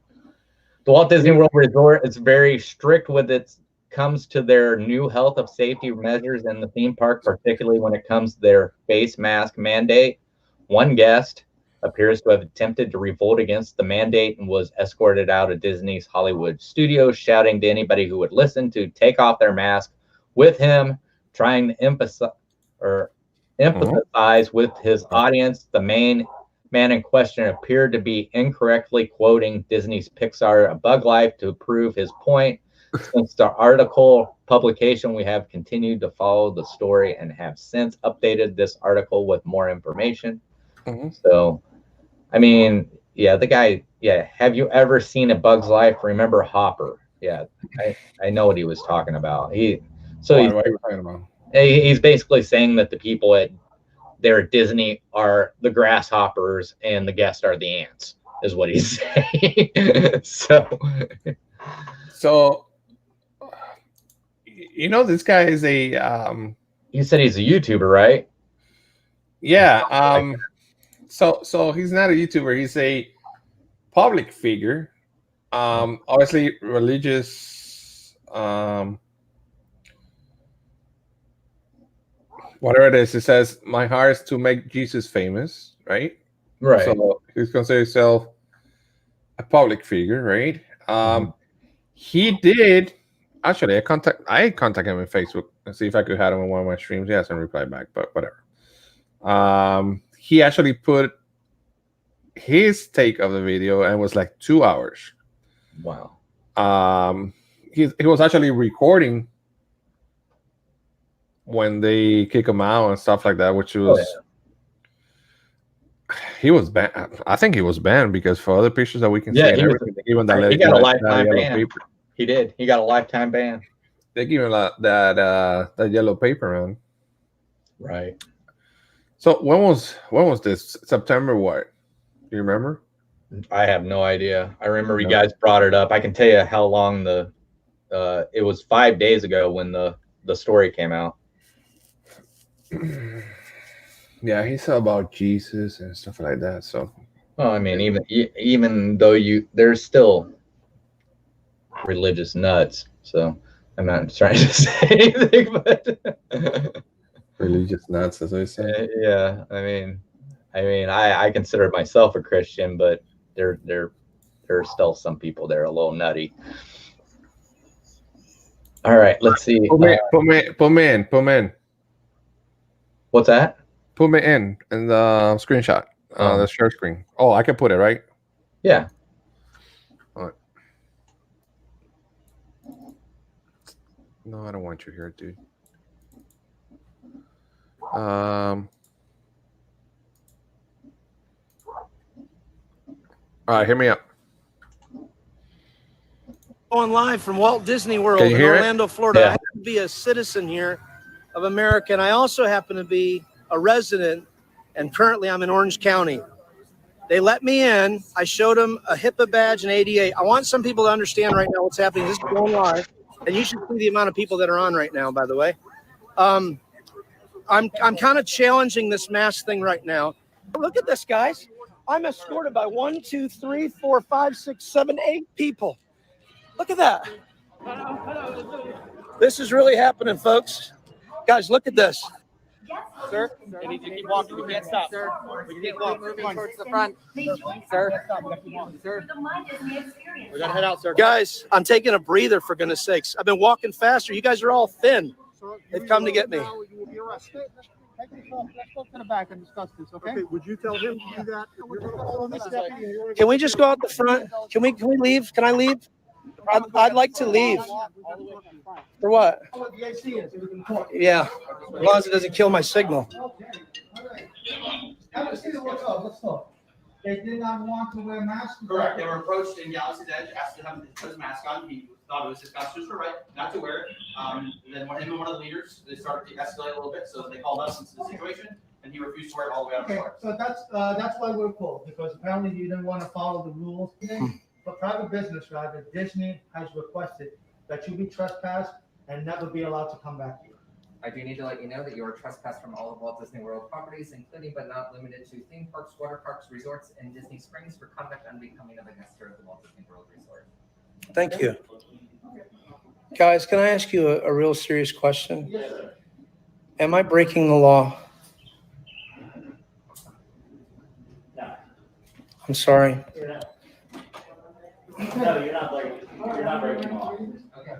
Speaker 1: The Walt Disney World Resort is very strict with its comes to their new health of safety measures in the theme park, particularly when it comes to their face mask mandate. One guest appears to have attempted to revolt against the mandate and was escorted out of Disney's Hollywood studios, shouting to anybody who would listen to take off their mask with him, trying to empathize with his audience. The main man in question appeared to be incorrectly quoting Disney's Pixar A Bug Life to prove his point. Since the article publication, we have continued to follow the story and have since updated this article with more information. So, I mean, the guy, have you ever seen A Bug's Life? Remember Hopper? Yeah, I know what he was talking about. He's basically saying that the people at Disney are the grasshoppers and the guests are the ants, is what he's saying. So
Speaker 2: this guy is a
Speaker 1: you said he's a YouTuber, right?
Speaker 2: Yeah. So he's not a YouTuber, he's a public figure. Obviously religious, whatever it is. It says, my heart is to make Jesus famous, right?
Speaker 1: Right.
Speaker 2: So he's considered himself a public figure, right? He did Actually, I contacted him on Facebook and see if I could have him on one of my streams. He hasn't replied back, but whatever. He actually put his take of the video and it was like 2 hours.
Speaker 1: Wow.
Speaker 2: He was actually recording when they kick him out and stuff like that, which was he was banned. I think he was banned because for other pictures that we can see, and everything, they give him that
Speaker 1: he got a lifetime
Speaker 2: yellow
Speaker 1: ban.
Speaker 2: paper.
Speaker 1: He did. He got a lifetime ban.
Speaker 2: They give him that yellow paper, man.
Speaker 1: Right.
Speaker 2: So when was this? September what? Do you remember?
Speaker 1: I have no idea. I remember you guys brought it up. I can tell you how long it was 5 days ago when the story came out.
Speaker 2: Yeah, he said about Jesus and stuff like that. So,
Speaker 1: well, I mean, even though there's still religious nuts. So I'm not trying to say anything, but
Speaker 2: religious nuts, that's what I say.
Speaker 1: Yeah, I mean, I consider myself a Christian, but there are still some people that are a little nutty. All right, let's see.
Speaker 2: Put me in.
Speaker 1: What's that?
Speaker 2: Put me in the screenshot, the share screen. Oh, I can put it, right?
Speaker 1: Yeah.
Speaker 2: All right. No, I don't want you here, dude. All right, hear me up.
Speaker 4: Going live from Walt Disney World in Orlando, Florida. I happen to be a citizen here of America, and I also happen to be a resident, and currently I'm in Orange County. They let me in. I showed them a HIPAA badge and ADA. I want some people to understand right now what's happening. This is going live, and you should see the amount of people that are on right now, by the way. I'm kind of challenging this mask thing right now. Look at this, guys. I'm escorted by 1, 2, 3, 4, 5, 6, 7, 8 people. Look at that. This is really happening, folks. Guys, look at this.
Speaker 5: Sir, you need to keep walking. You can't stop. Sir, we keep moving towards the front. Sir, sir. We gotta head out, sir.
Speaker 4: Guys, I'm taking a breather for goodness sakes. I've been walking faster. You guys are all thin. They've come to get me.
Speaker 5: You will be arrested. Let's go to the back and discuss this, okay? Would you tell him to do that?
Speaker 4: Can we just go out the front? Can we leave? Can I leave? I'd like to leave. For what? Yeah, as long as it doesn't kill my signal.
Speaker 6: They did not want to wear masks.
Speaker 7: Correct. They were approached in Galaxy's Edge, asked to have his mask on. He thought it was his constitutional right not to wear it. Then him and one of the leaders, they started to escalate a little bit, so they called us into the situation, and he refused to wear it all the way out of the
Speaker 6: Okay,
Speaker 7: park.
Speaker 6: so that's why we're called, because apparently you didn't want to follow the rules. For private business, rather, Disney has requested that you be trespassed and never be allowed to come back here.
Speaker 8: I do need to let you know that you are trespassed from all of Walt Disney World properties, including but not limited to theme parks, water parks, resorts, and Disney Springs for conduct unbecoming of a guest of the Walt Disney World Resort.
Speaker 4: Thank you. Guys, can I ask you a real serious question?
Speaker 6: Yes, sir.
Speaker 4: Am I breaking the law?
Speaker 6: No.
Speaker 4: I'm sorry.
Speaker 6: No, you're not breaking the law.
Speaker 8: Okay.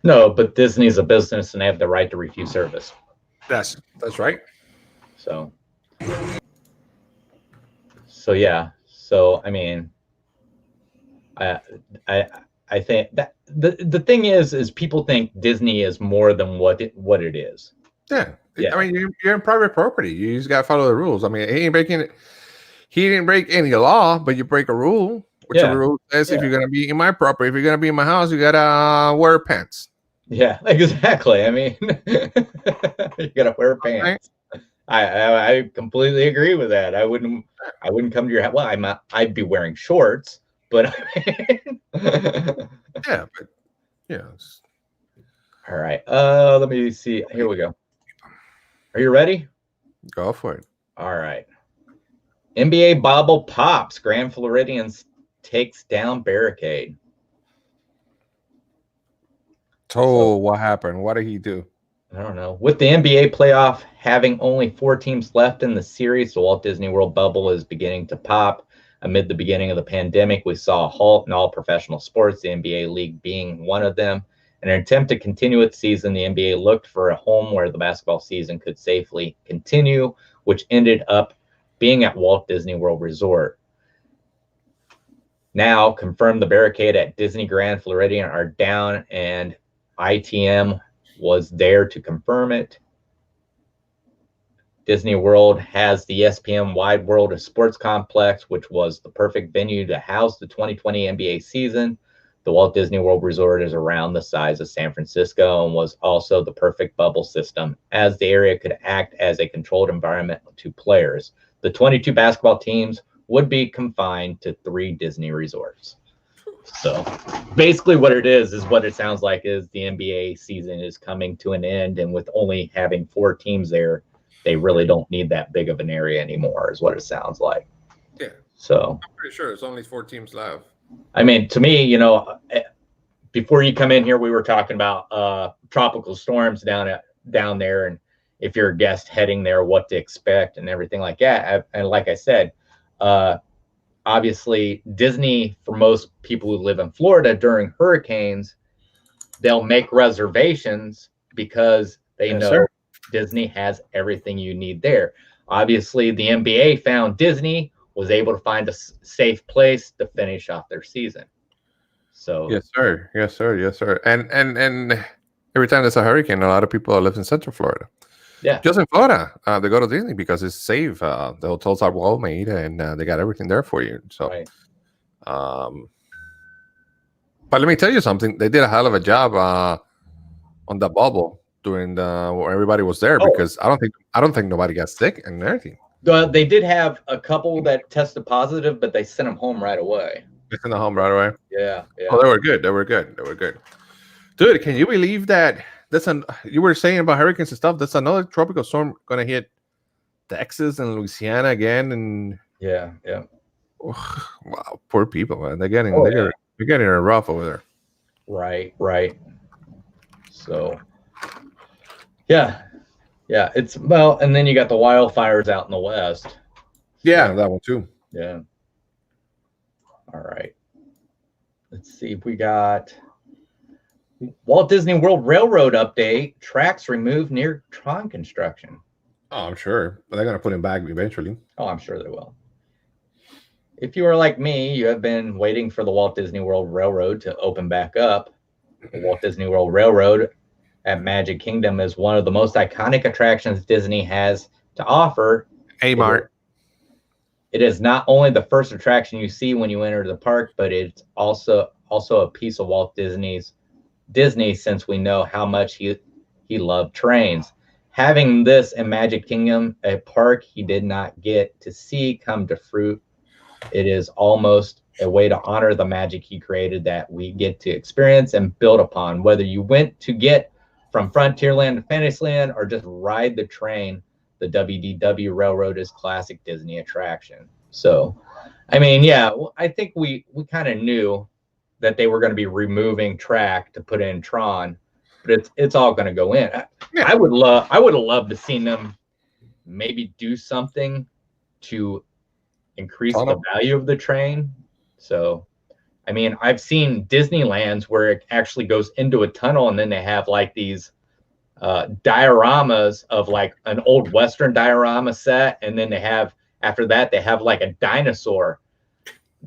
Speaker 1: No, but Disney's a business and they have the right to refuse service.
Speaker 2: That's right.
Speaker 1: So yeah. So I mean, I think that the thing is people think Disney is more than what it is.
Speaker 2: Yeah. I mean, you're in private property. You just gotta follow the rules. I mean, he didn't break any law, but you break a rule. Whichever rule says if you're gonna be in my property, if you're gonna be in my house, you gotta wear pants.
Speaker 1: Yeah, exactly. I mean, you gotta wear pants. I completely agree with that. I wouldn't come to your house. Well, I'd be wearing shorts, but I mean,
Speaker 2: yeah, but yeah.
Speaker 1: All right. Let me see. Here we go. Are you ready?
Speaker 2: Go for it.
Speaker 1: All right. NBA bobble pops. Grand Floridians takes down barricade.
Speaker 2: So what happened? What did he do?
Speaker 1: I don't know. With the NBA playoff having only 4 teams left in the series, the Walt Disney World bubble is beginning to pop. Amid the beginning of the pandemic, we saw a halt in all professional sports, the NBA league being one of them. In an attempt to continue its season, the NBA looked for a home where the basketball season could safely continue, which ended up being at Walt Disney World Resort. Now, confirmed the barricade at Disney Grand Floridian are down, and ITM was there to confirm it. Disney World has the ESPN Wide World of Sports Complex, which was the perfect venue to house the 2020 NBA season. The Walt Disney World Resort is around the size of San Francisco and was also the perfect bubble system, as the area could act as a controlled environment to players. The 22 basketball teams would be confined to 3 Disney resorts. So basically what it is what it sounds like is the NBA season is coming to an end, and with only having 4 teams there, they really don't need that big of an area anymore, is what it sounds like.
Speaker 2: Yeah.
Speaker 1: So
Speaker 2: I'm pretty sure it's only 4 teams left.
Speaker 1: I mean, to me, you know, before you come in here, we were talking about tropical storms down there, and if you're a guest heading there, what to expect and everything like that. And like I said, obviously Disney, for most people who live in Florida during hurricanes, they'll make reservations because they know Disney has everything you need there. Obviously, the NBA found Disney, was able to find a safe place to finish off their season. So
Speaker 2: yes, sir. Yes, sir. Yes, sir. And every time there's a hurricane, a lot of people live in Central Florida.
Speaker 1: Yeah,
Speaker 2: just in Florida, they go to Disney because it's safe. The hotels are well made, and they got everything there for you. So,
Speaker 1: right.
Speaker 2: But let me tell you something. They did a hell of a job on the bubble during where everybody was there, because I don't think nobody got sick and everything.
Speaker 1: They did have a couple that tested positive, but they sent them home right away.
Speaker 2: They sent them home right away.
Speaker 1: Yeah.
Speaker 2: Oh, they were good. Dude, can you believe that? You were saying about hurricanes and stuff. That's another tropical storm gonna hit Texas and Louisiana again. And
Speaker 1: yeah.
Speaker 2: Wow, poor people, man. They're getting it rough over there.
Speaker 1: Right. So yeah. It's and then you got the wildfires out in the west.
Speaker 2: Yeah, that one too.
Speaker 1: Yeah. All right. Let's see if we got Walt Disney World Railroad update. Tracks removed near Tron construction.
Speaker 2: Oh, I'm sure. But they're going to put him back eventually.
Speaker 1: Oh, I'm sure they will. If you are like me, you have been waiting for the Walt Disney World Railroad to open back up. The Walt Disney World Railroad at Magic Kingdom is one of the most iconic attractions Disney has to offer.
Speaker 2: Mark.
Speaker 1: It is not only the first attraction you see when you enter the park, but it's also a piece of Walt Disney, since we know how much he loved trains. Having this in Magic Kingdom, a park he did not get to see come to fruit, it is almost a way to honor the magic he created that we get to experience and build upon. Whether you went to get from Frontierland to Fantasyland or just ride the train, the WDW Railroad is classic Disney attraction. So, I mean, yeah, I think we kind of knew that they were going to be removing track to put in Tron, but it's all going to go in. I would have loved to seen them maybe do something to increase the value of the train. So, I mean, I've seen Disneylands where it actually goes into a tunnel, and then they have like these dioramas of like an old Western diorama set, and then after that they have like a dinosaur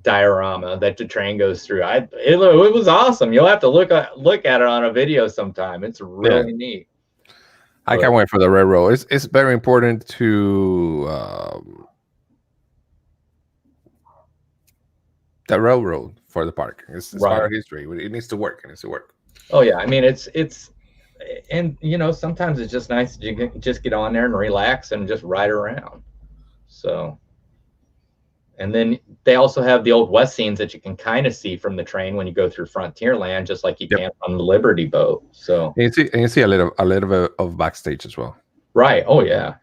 Speaker 1: diorama that the train goes through. It was awesome. You'll have to look at it on a video sometime. It's really neat.
Speaker 2: I can't wait for the railroad. It's very important to the railroad for the park. It's part of history. It needs to work.
Speaker 1: Oh yeah, I mean it's and you know, sometimes it's just nice to just get on there and relax and just ride around. So, and then they also have the Old West scenes that you can kind of see from the train when you go through Frontierland, just like you can on the Liberty boat. So
Speaker 2: and you see a little bit of backstage as well.
Speaker 1: Right. Oh yeah.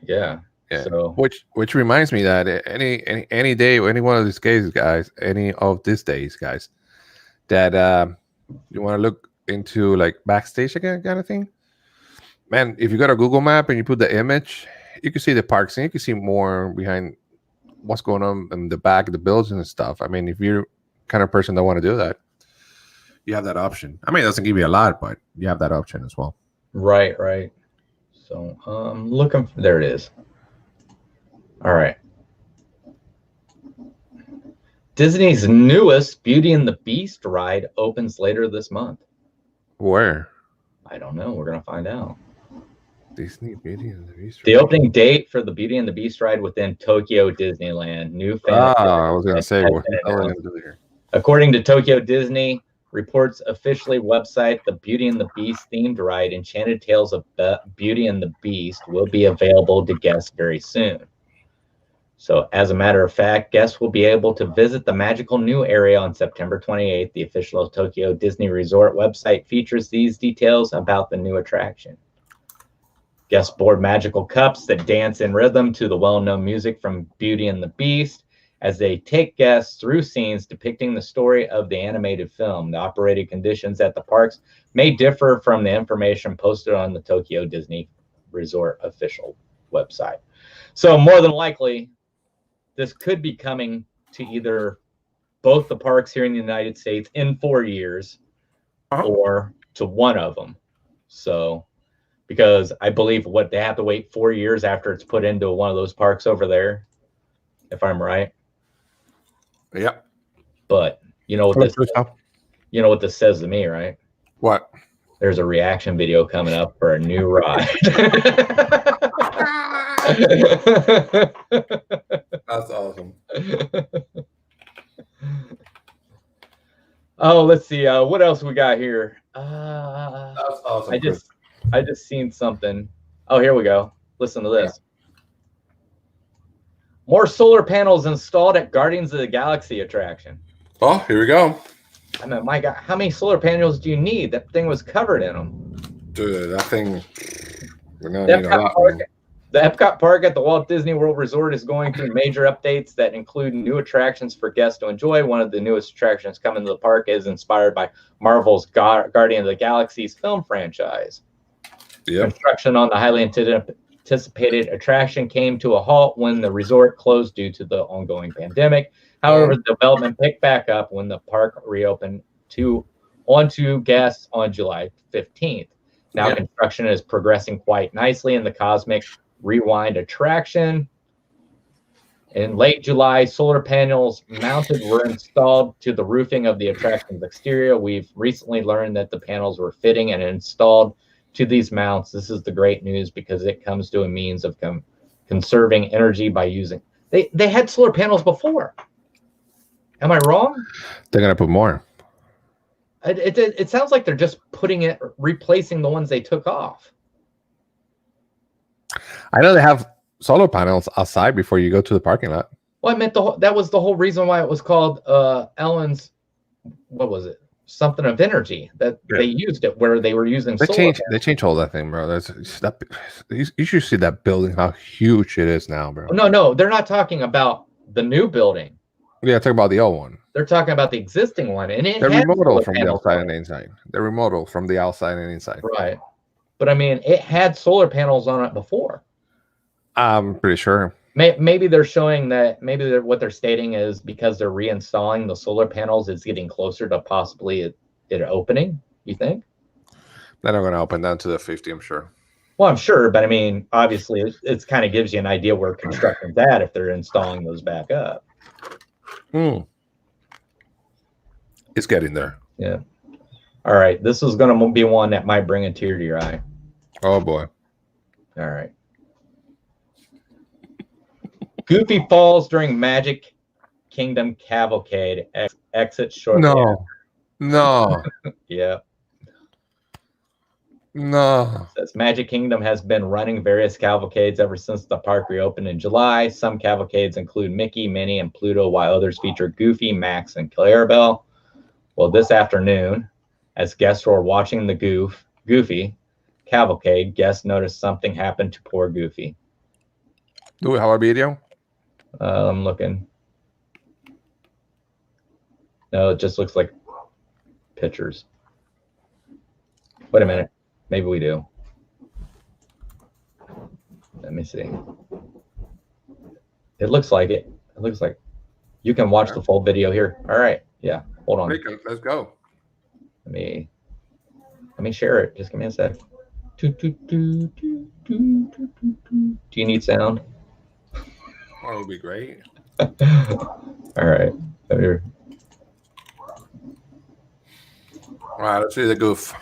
Speaker 1: So,
Speaker 2: which reminds me that any day, any one of these days, guys, that you want to look into like backstage again kind of thing, man, if you got a Google map and you put the image, you can see the parks and you can see more behind what's going on in the back of the buildings and stuff. I mean, if you're kind of person that want to do that, you have that option. I mean, it doesn't give you a lot, but you have that option as well.
Speaker 1: Right, right. So looking for, there it is. All right. Disney's newest Beauty and the Beast ride opens later this month.
Speaker 2: Where?
Speaker 1: I don't know. We're gonna find out.
Speaker 2: Disney Beauty and the Beast.
Speaker 1: The opening date for the Beauty and the Beast ride within Tokyo Disneyland. New fan.
Speaker 2: I was gonna say what are we gonna do here?
Speaker 1: According to Tokyo Disney reports officially website, the Beauty and the Beast themed ride, Enchanted Tales of Beauty and the Beast, will be available to guests very soon. So, as a matter of fact, guests will be able to visit the magical new area on September 28th. The official Tokyo Disney Resort website features these details about the new attraction. Guests board magical cups that dance in rhythm to the well-known music from Beauty and the Beast as they take guests through scenes depicting the story of the animated film. The operating conditions at the parks may differ from the information posted on the Tokyo Disney Resort official website. So more than likely, this could be coming to either both the parks here in the United States in 4 years or to one of them. So, because I believe what they have to wait 4 years after it's put into one of those parks over there, if I'm right.
Speaker 2: Yep.
Speaker 1: But you know what this says to me, right?
Speaker 2: What?
Speaker 1: There's a reaction video coming up for a new ride.
Speaker 2: That's awesome.
Speaker 1: Oh, let's see. What else we got here?
Speaker 2: That's awesome.
Speaker 1: I just seen something. Oh, here we go. Listen to this. More solar panels installed at Guardians of the Galaxy attraction.
Speaker 2: Oh, here we go.
Speaker 1: I mean, my God, how many solar panels do you need? That thing was covered in them.
Speaker 2: Dude, that thing. We're not
Speaker 1: The
Speaker 2: need a lot.
Speaker 1: Epcot Park at the Walt Disney World Resort is going through major updates that include new attractions for guests to enjoy. One of the newest attractions coming to the park is inspired by Marvel's Guardian of the Galaxy's film franchise. Yep. Construction on the highly anticipated attraction came to a halt when the resort closed due to the ongoing pandemic. However, the development picked back up when the park reopened onto guests on July 15th. Now construction is progressing quite nicely in the Cosmic Rewind attraction. In late July, solar panels mounted were installed to the roofing of the attraction's exterior. We've recently learned that the panels were fitting and installed to these mounts. This is the great news because it comes to a means of conserving energy by using. They had solar panels before. Am I wrong?
Speaker 2: They're gonna put more.
Speaker 1: It sounds like they're just replacing the ones they took off.
Speaker 2: I know they have solar panels outside before you go to the parking lot.
Speaker 1: Well, I meant that was the whole reason why it was called Ellen's. What was it? Something of energy that they used it where they were using.
Speaker 2: They changed all that thing, bro. You should see that building, how huge it is now, bro.
Speaker 1: No, they're not talking about the new building.
Speaker 2: Yeah, talking about the old one.
Speaker 1: They're talking about the existing one, and
Speaker 2: they're remodeled from the outside and the inside. They're remodeled from the outside and inside.
Speaker 1: Right, but I mean, it had solar panels on it before.
Speaker 2: I'm pretty sure.
Speaker 1: Maybe they're showing that. Maybe what they're stating is because they're reinstalling the solar panels, it's getting closer to possibly it opening. You think?
Speaker 2: They're not going to open down to the 50, I'm sure.
Speaker 1: Well, I'm sure, but I mean, obviously, it kind of gives you an idea where construction's at if they're installing those back up.
Speaker 2: It's getting there.
Speaker 1: Yeah. All right. This is going to be one that might bring a tear to your eye.
Speaker 2: Oh, boy.
Speaker 1: All right. Goofy falls during Magic Kingdom cavalcade. Exits shortly.
Speaker 2: No.
Speaker 1: Yeah.
Speaker 2: No.
Speaker 1: It says Magic Kingdom has been running various cavalcades ever since the park reopened in July. Some cavalcades include Mickey, Minnie, and Pluto, while others feature Goofy, Max, and Clarabelle. Well, this afternoon, as guests were watching the Goofy cavalcade, guests noticed something happened to poor Goofy.
Speaker 2: Do we have a video?
Speaker 1: I'm looking. No, it just looks like pictures. Wait a minute. Maybe we do. Let me see. It looks like it. It looks like you can watch the full video here. All right. Yeah. Hold on.
Speaker 2: Let's go.
Speaker 1: Let me share it. Just give me a sec. Do you need sound?
Speaker 2: That would be great.
Speaker 1: All right. Here.
Speaker 2: All right, let's see the goof.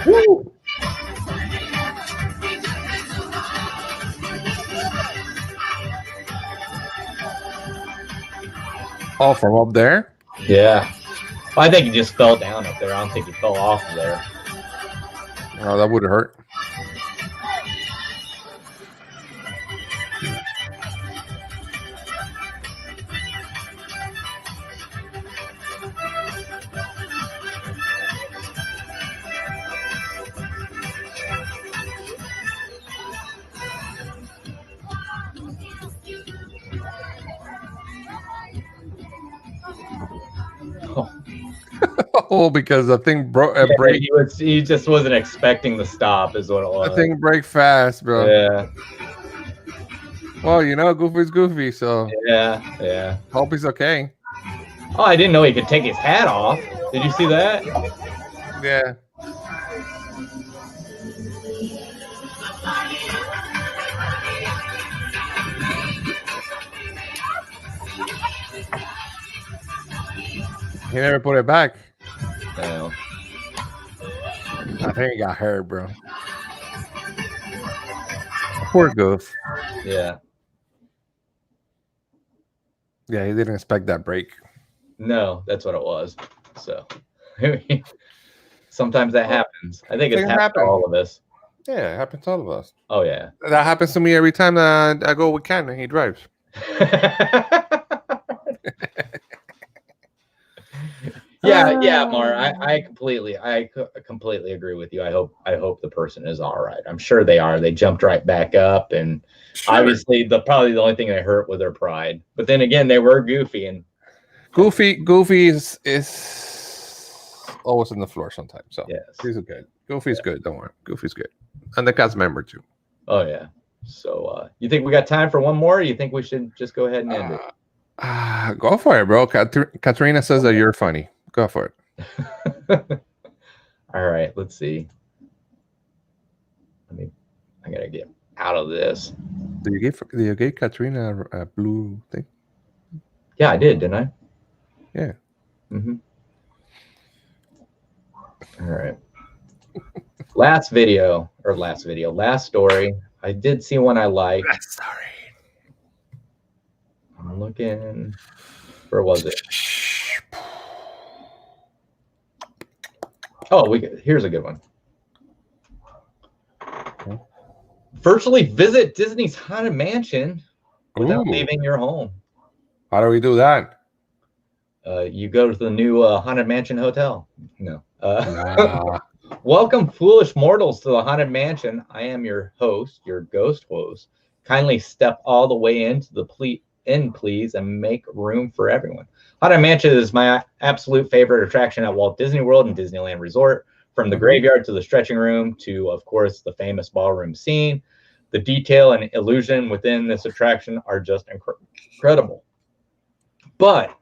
Speaker 2: Woo! Oh, from up there?
Speaker 1: Yeah. I think he just fell down up there. I don't think he fell off of there.
Speaker 2: Oh, that would hurt. Oh, because the thing broke. Break.
Speaker 1: He just wasn't expecting the stop, is what it was.
Speaker 2: The thing break fast, bro.
Speaker 1: Yeah.
Speaker 2: Well, you know, Goofy's Goofy, so
Speaker 1: yeah.
Speaker 2: Hope he's okay.
Speaker 1: Oh, I didn't know he could take his hat off. Did you see that?
Speaker 2: Yeah. He never put it back.
Speaker 1: No.
Speaker 2: I think he got hurt, bro. Poor Goof.
Speaker 1: Yeah.
Speaker 2: Yeah, he didn't expect that break.
Speaker 1: No, that's what it was. So sometimes that happens. I think it's happened to all of us.
Speaker 2: Yeah, it happens to all of us.
Speaker 1: Oh, yeah.
Speaker 2: That happens to me every time that I go with Ken and he drives.
Speaker 1: Yeah, Mar. I completely agree with you. I hope the person is all right. I'm sure they are. They jumped right back up, and obviously probably the only thing they hurt was their pride. But then again, they were goofy, and
Speaker 2: Goofy is always on the floor sometimes. So
Speaker 1: yes,
Speaker 2: he's good. Goofy's good. Don't worry, Goofy's good, and the cast member too.
Speaker 1: Oh yeah. So you think we got time for one more? Or you think we should just go ahead and end it?
Speaker 2: Go for it, bro. Katrina says that you're funny. Go for
Speaker 1: it. All right, let's see. I gotta get out of this.
Speaker 2: Did you give Katrina a blue thing?
Speaker 1: Yeah, I did, didn't I?
Speaker 2: Yeah.
Speaker 1: Mm-hmm. All right. Last story. I did see one I liked.
Speaker 2: Sorry.
Speaker 1: I'm looking. Where was it? Oh, here's a good one.
Speaker 2: Okay.
Speaker 1: Virtually visit Disney's Haunted Mansion without leaving your home.
Speaker 2: How do we do that?
Speaker 1: You go to the new Haunted Mansion Hotel. No. Welcome, foolish mortals, to the Haunted Mansion. I am your host, your ghost host. Kindly step all the way into the please, and make room for everyone. Haunted Mansion is my absolute favorite attraction at Walt Disney World and Disneyland Resort. From the graveyard to the stretching room to, of course, the famous ballroom scene. The detail and illusion within this attraction are just incredible. But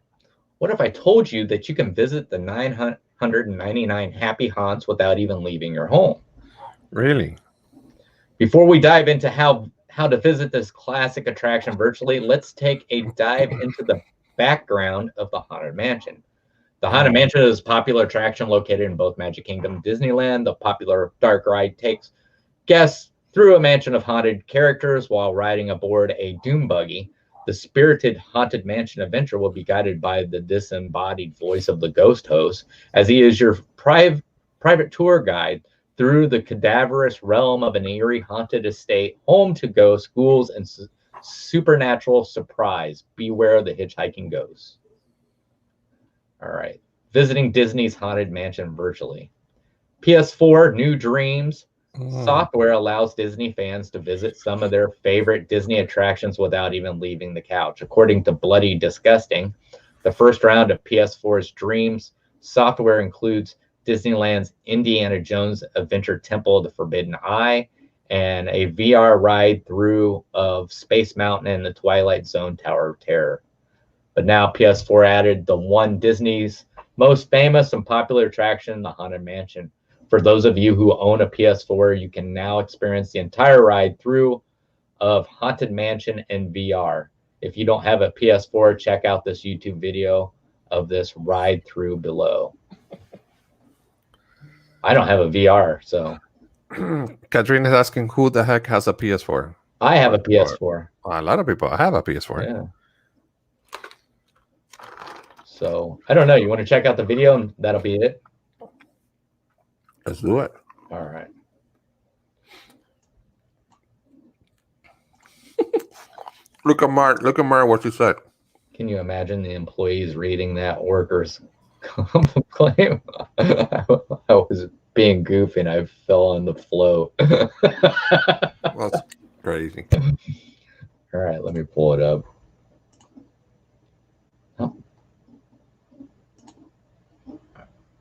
Speaker 1: what if I told you that you can visit the 999 happy haunts without even leaving your home?
Speaker 2: Really?
Speaker 1: Before we dive into how to visit this classic attraction virtually, let's take a dive into the background of the Haunted Mansion. The Haunted Mansion is a popular attraction located in both Magic Kingdom and Disneyland. The popular dark ride takes guests through a mansion of haunted characters while riding aboard a doom buggy. The spirited Haunted Mansion adventure will be guided by the disembodied voice of the ghost host, as he is your private tour guide through the cadaverous realm of an eerie haunted estate, home to ghosts, ghouls, and supernatural surprise. Beware the hitchhiking ghosts. All right. Visiting Disney's Haunted Mansion virtually. PS4 New Dreams software allows Disney fans to visit some of their favorite Disney attractions without even leaving the couch. According to Bloody Disgusting, the first round of PS4's Dreams software includes Disneyland's Indiana Jones Adventure Temple of the Forbidden Eye and a VR ride through of Space Mountain and the Twilight Zone Tower of Terror. But now PS4 added the one Disney's most famous and popular attraction, the Haunted Mansion. For those of you who own a PS4, you can now experience the entire ride through of Haunted Mansion in VR. If you don't have a PS4, check out this YouTube video of this ride through below. I don't have a VR, so.
Speaker 2: Katrina is asking who the heck has a PS4.
Speaker 1: I have a PS4.
Speaker 2: A lot of people have a PS4.
Speaker 1: Yeah. So I don't know. You want to check out the video, and that'll be it.
Speaker 2: Let's do it.
Speaker 1: All right.
Speaker 2: Look at Mark. Look at Mark. What you said.
Speaker 1: Can you imagine the employees reading that workers' claim? I was being goofy and I fell on the flow.
Speaker 2: That's crazy.
Speaker 1: All right, let me pull it up. Oh.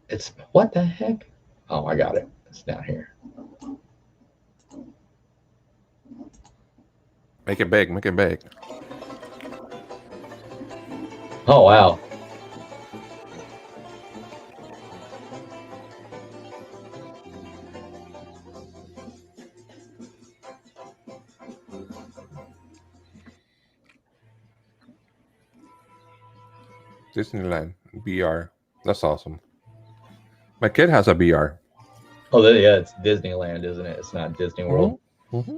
Speaker 1: It's what the heck? Oh, I got it. It's down here.
Speaker 2: Make it big. Make it big.
Speaker 1: Oh, wow.
Speaker 2: Disneyland VR. That's awesome. My kid has a VR.
Speaker 1: Oh, yeah, it's Disneyland, isn't it? It's not Disney World.
Speaker 2: Mm-hmm.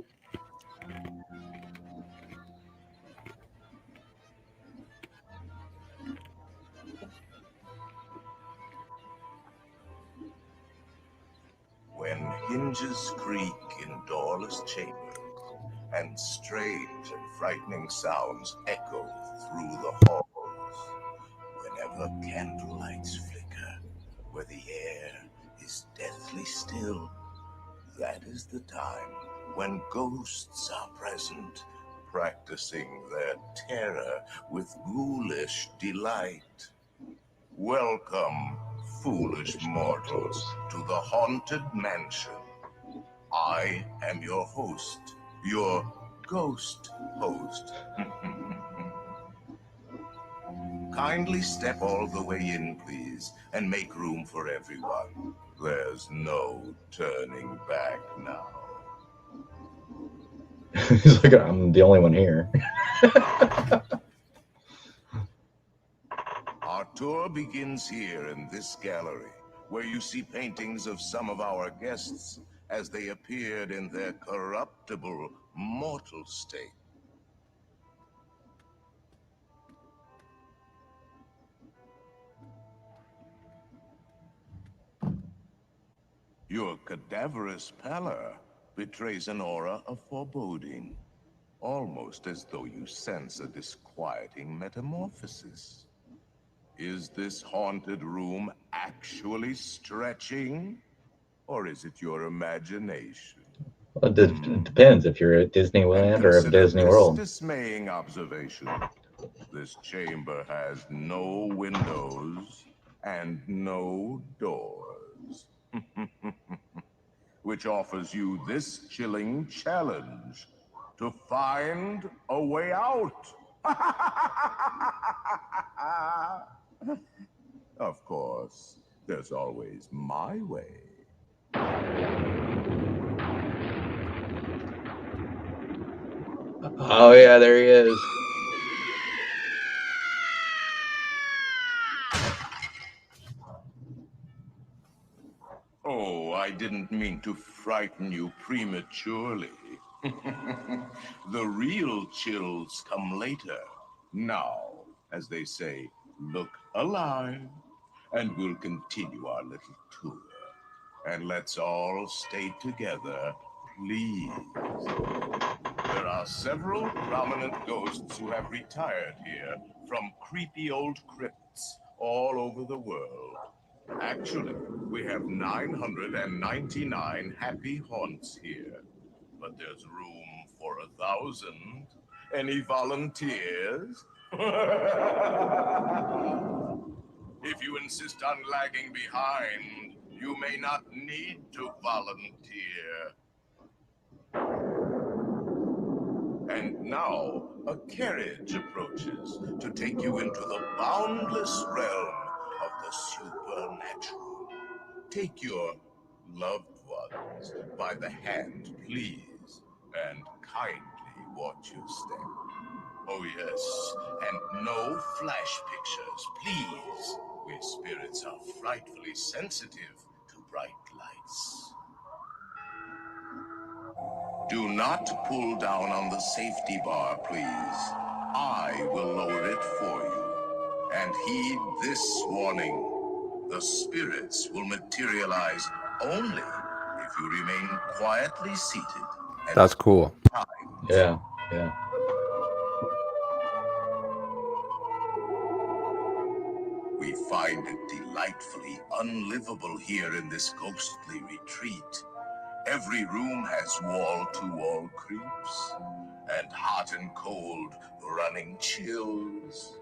Speaker 9: When hinges creak in doorless chambers, and strange and frightening sounds echo through the halls, whenever candlelights flicker, where the air is deathly still, that is the time when ghosts are present, practicing their terror with ghoulish delight. Welcome, foolish mortals, to the Haunted Mansion. I am your host, your ghost host. Kindly step all the way in, please, and make room for everyone. There's no turning back now.
Speaker 1: He's like, I'm the only one here.
Speaker 9: Our tour begins here in this gallery, where you see paintings of some of our guests as they appeared in their corruptible, mortal state. Your cadaverous pallor betrays an aura of foreboding, almost as though you sense a disquieting metamorphosis. Is this haunted room actually stretching, or is it your imagination?
Speaker 1: Well, it depends if you're at Disneyland or at Disney World.
Speaker 9: Dismaying observation. This chamber has no windows and no doors. Which offers you this chilling challenge to find a way out. Of course, there's always my way.
Speaker 1: Oh, yeah, there he is.
Speaker 9: Oh, I didn't mean to frighten you prematurely. The real chills come later. Now, as they say, look alive, and we'll continue our little tour. And let's all stay together, please. There are several prominent ghosts who have retired here from creepy old crypts all over the world. Actually, we have 999 happy haunts here, but there's room for 1,000. Any volunteers? If you insist on lagging behind, you may not need to volunteer. Now, a carriage approaches to take you into the boundless realm of the supernatural. Take your loved ones by the hand, please, and kindly watch your step. Oh, yes, and no flash pictures, please. We spirits are frightfully sensitive to bright lights. Do not pull down on the safety bar, please. I will lower it for you. And heed this warning. The spirits will materialize only if you remain quietly seated.
Speaker 2: That's cool.
Speaker 1: Yeah, yeah.
Speaker 9: We find it delightfully unlivable here in this ghostly retreat. Every room has wall-to-wall creeps, and hot and cold running chills.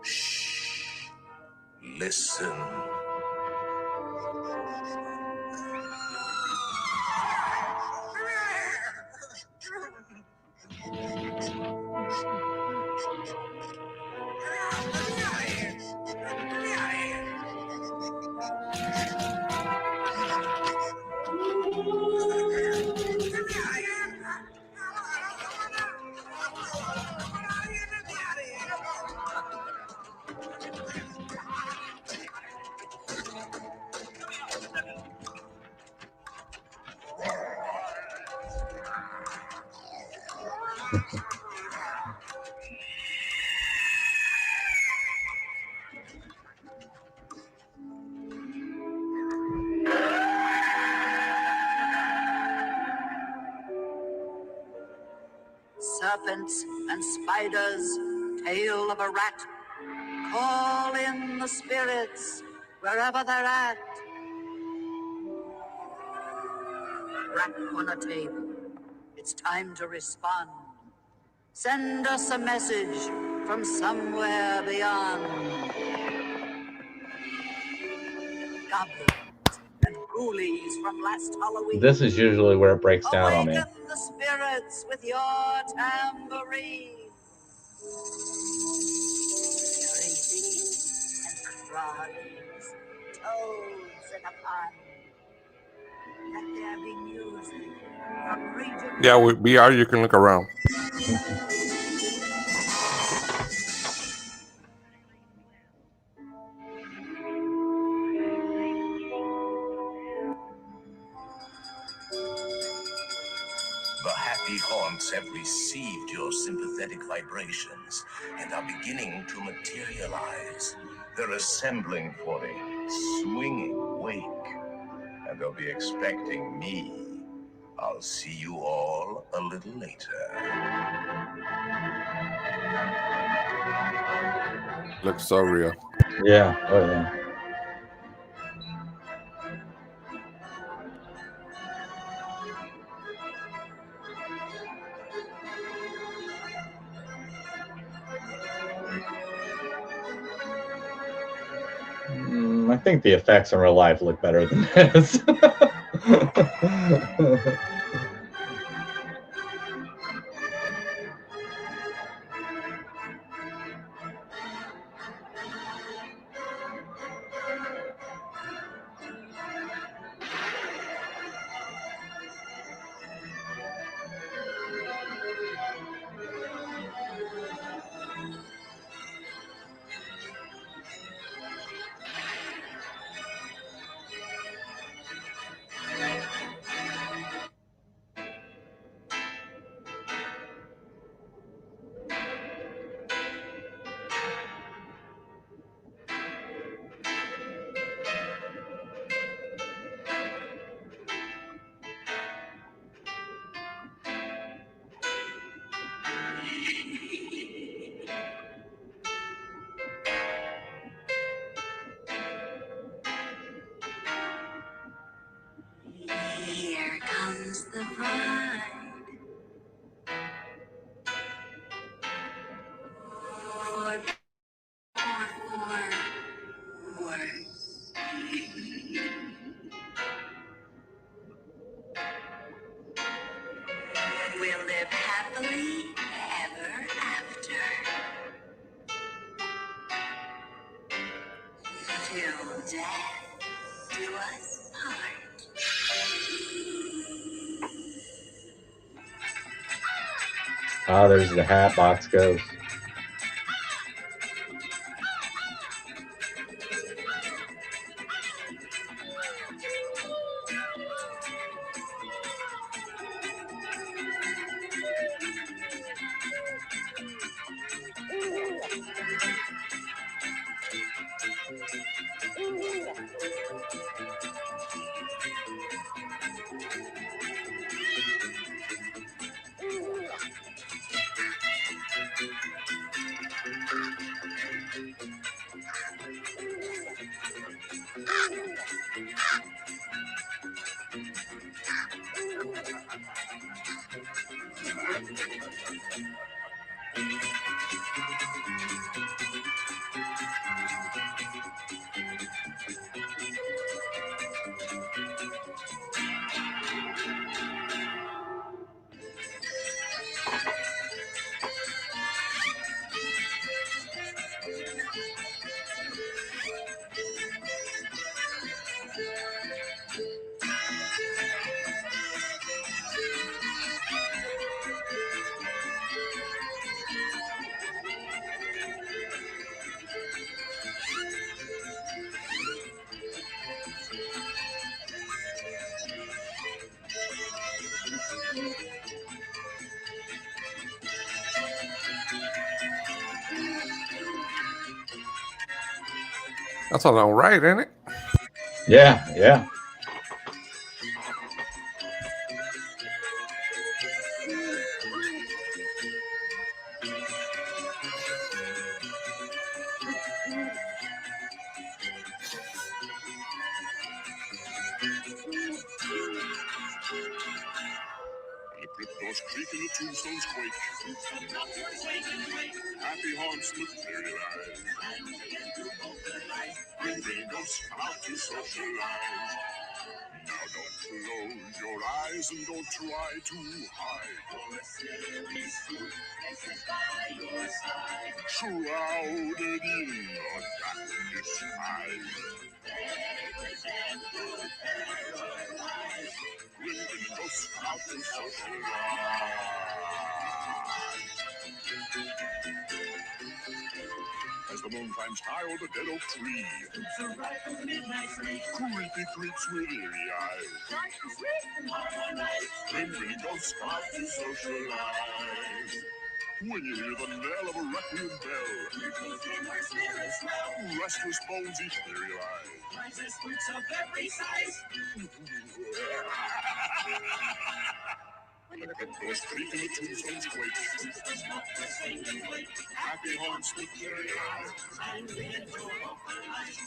Speaker 9: Shh. Listen.
Speaker 10: Serpents and spiders, tail of a rat, call in the spirits wherever they're at. Rap on a table, it's time to respond. Send us a message from somewhere beyond. Goblins and ghoulies from last Halloween.
Speaker 1: This is usually where it breaks down on me.
Speaker 10: Awaken the spirits with your tambourine. Screeches and cries, toads in a pond. Let there be music from region.
Speaker 2: Yeah, with VR you can look around.
Speaker 9: The happy haunts have received your sympathetic vibrations and are beginning to materialize. They're assembling for a swinging wake, and they'll be expecting me. I'll see you all a little later.
Speaker 2: Looks so real.
Speaker 1: Yeah, oh yeah. I think the effects in real life look better than this.
Speaker 10: Here comes the bride. We'll live happily ever Till death do us part.
Speaker 1: Oh, there's the hat box goes.
Speaker 2: That's all right, isn't it?
Speaker 1: Yeah, yeah.
Speaker 9: Cryptos creak and the tombstones quake. Happy haunts materialize. Bring ghosts come out to socialize. Now don't close your eyes and don't try to hide. Shrouded in a dark disguise. Bring ghosts come out to socialize. As the moon climbs high over the dead oak tree, creepy creeps with eerie eyes. Bring ghosts come out to socialize. When you hear the knell of a requiem bell, restless bones etherealize. When the cryptos creak and the tombstones quake, happy haunts materialize.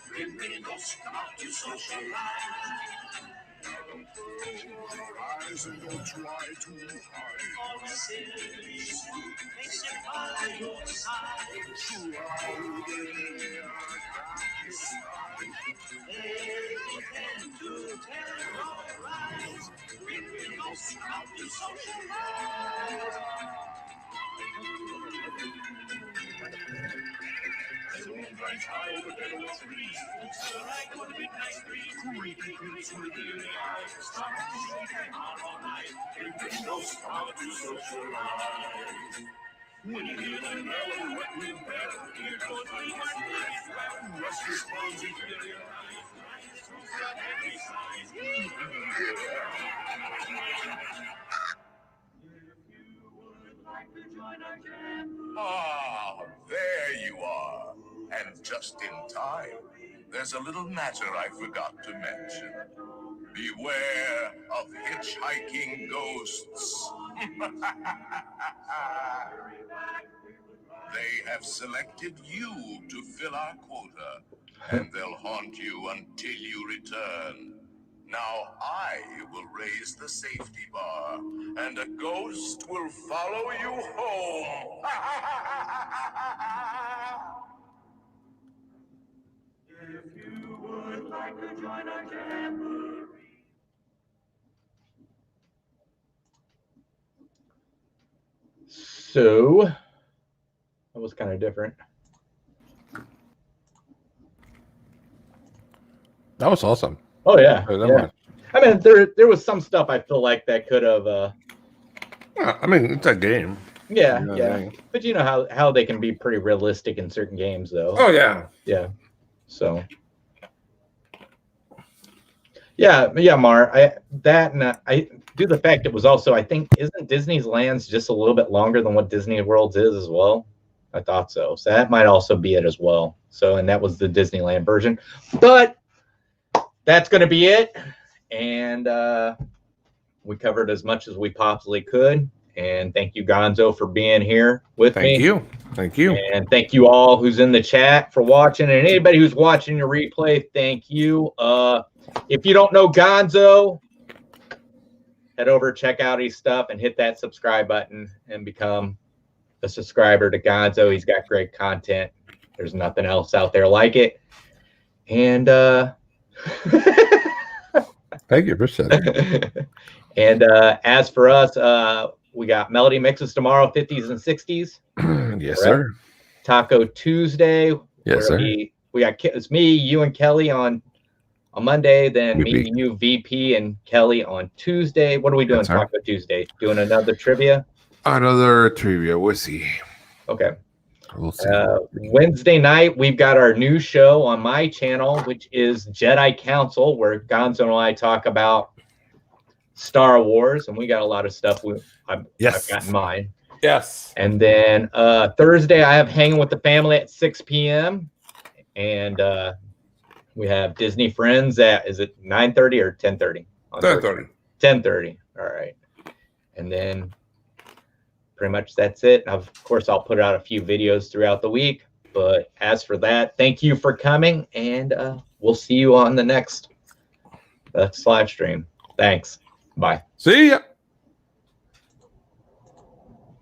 Speaker 9: Bring ghosts come out to socialize. Now don't close your eyes and don't try to hide. Shrouded in a dark disguise. Bring ghosts come out to socialize. As the moon climbs high over the dead oak trees, creepy creeps with eerie eyes. Bring ghosts come out to socialize. When you hear the knell of a requiem bell, restless bones etherealize. Ah, there you are. And just in time. There's a little matter I forgot to mention. Beware of hitchhiking ghosts. They have selected you to fill our quota, and they'll haunt you until you return. Now I will raise the safety bar, and a ghost will follow you home. If you would like to join our jamboree.
Speaker 1: So that was kind of different.
Speaker 2: That was awesome.
Speaker 1: Oh yeah.
Speaker 2: That
Speaker 1: Yeah.
Speaker 2: much.
Speaker 1: I mean, there was some stuff I feel like that could have.
Speaker 2: Yeah, I mean, it's a game.
Speaker 1: Yeah,
Speaker 2: You know,
Speaker 1: yeah.
Speaker 2: game.
Speaker 1: But you know how they can be pretty realistic in certain games, though.
Speaker 2: Oh yeah.
Speaker 1: Yeah. So. Yeah, Mar. I do the fact it was also, I think, isn't Disney's Lands just a little bit longer than what Disney World's is as well? I thought so. So that might also be it as well. So, and that was the Disneyland version. But that's going to be it. And we covered as much as we possibly could. And thank you, Gonzo, for being here with me.
Speaker 2: Thank you.
Speaker 1: And thank you all who's in the chat for watching. And anybody who's watching your replay, thank you. If you don't know Gonzo, head over, check out his stuff, and hit that subscribe button and become a subscriber to Gonzo. He's got great content. There's nothing else out there like it. And
Speaker 2: thank you, appreciate it.
Speaker 1: And as for us, we got Melody Mixes tomorrow, 50s and 60s.
Speaker 2: Yes, sir.
Speaker 1: Taco Tuesday.
Speaker 2: Yes, sir.
Speaker 1: It's me, you, and Kelly on Monday. Then
Speaker 2: VP.
Speaker 1: me, you, VP, and Kelly on Tuesday. What are we doing
Speaker 2: Yes, sir.
Speaker 1: Taco Tuesday? Doing another trivia?
Speaker 2: Another trivia. We'll see.
Speaker 1: Okay.
Speaker 2: We'll see.
Speaker 1: Wednesday night, we've got our new show on my channel, which is Jedi Council, where Gonzo and I talk about Star Wars, and we got a lot of stuff I've got in mind.
Speaker 2: Yes.
Speaker 1: And then Thursday, I have Hanging with the Family at 6 p.m. And we have Disney Friends at, is it 9:30 or 10:30?
Speaker 2: 10:30.
Speaker 1: 10:30. All right. And then pretty much that's it. Of course, I'll put out a few videos throughout the week. But as for that, thank you for coming, and we'll see you on the next live stream. Thanks. Bye.
Speaker 2: See ya.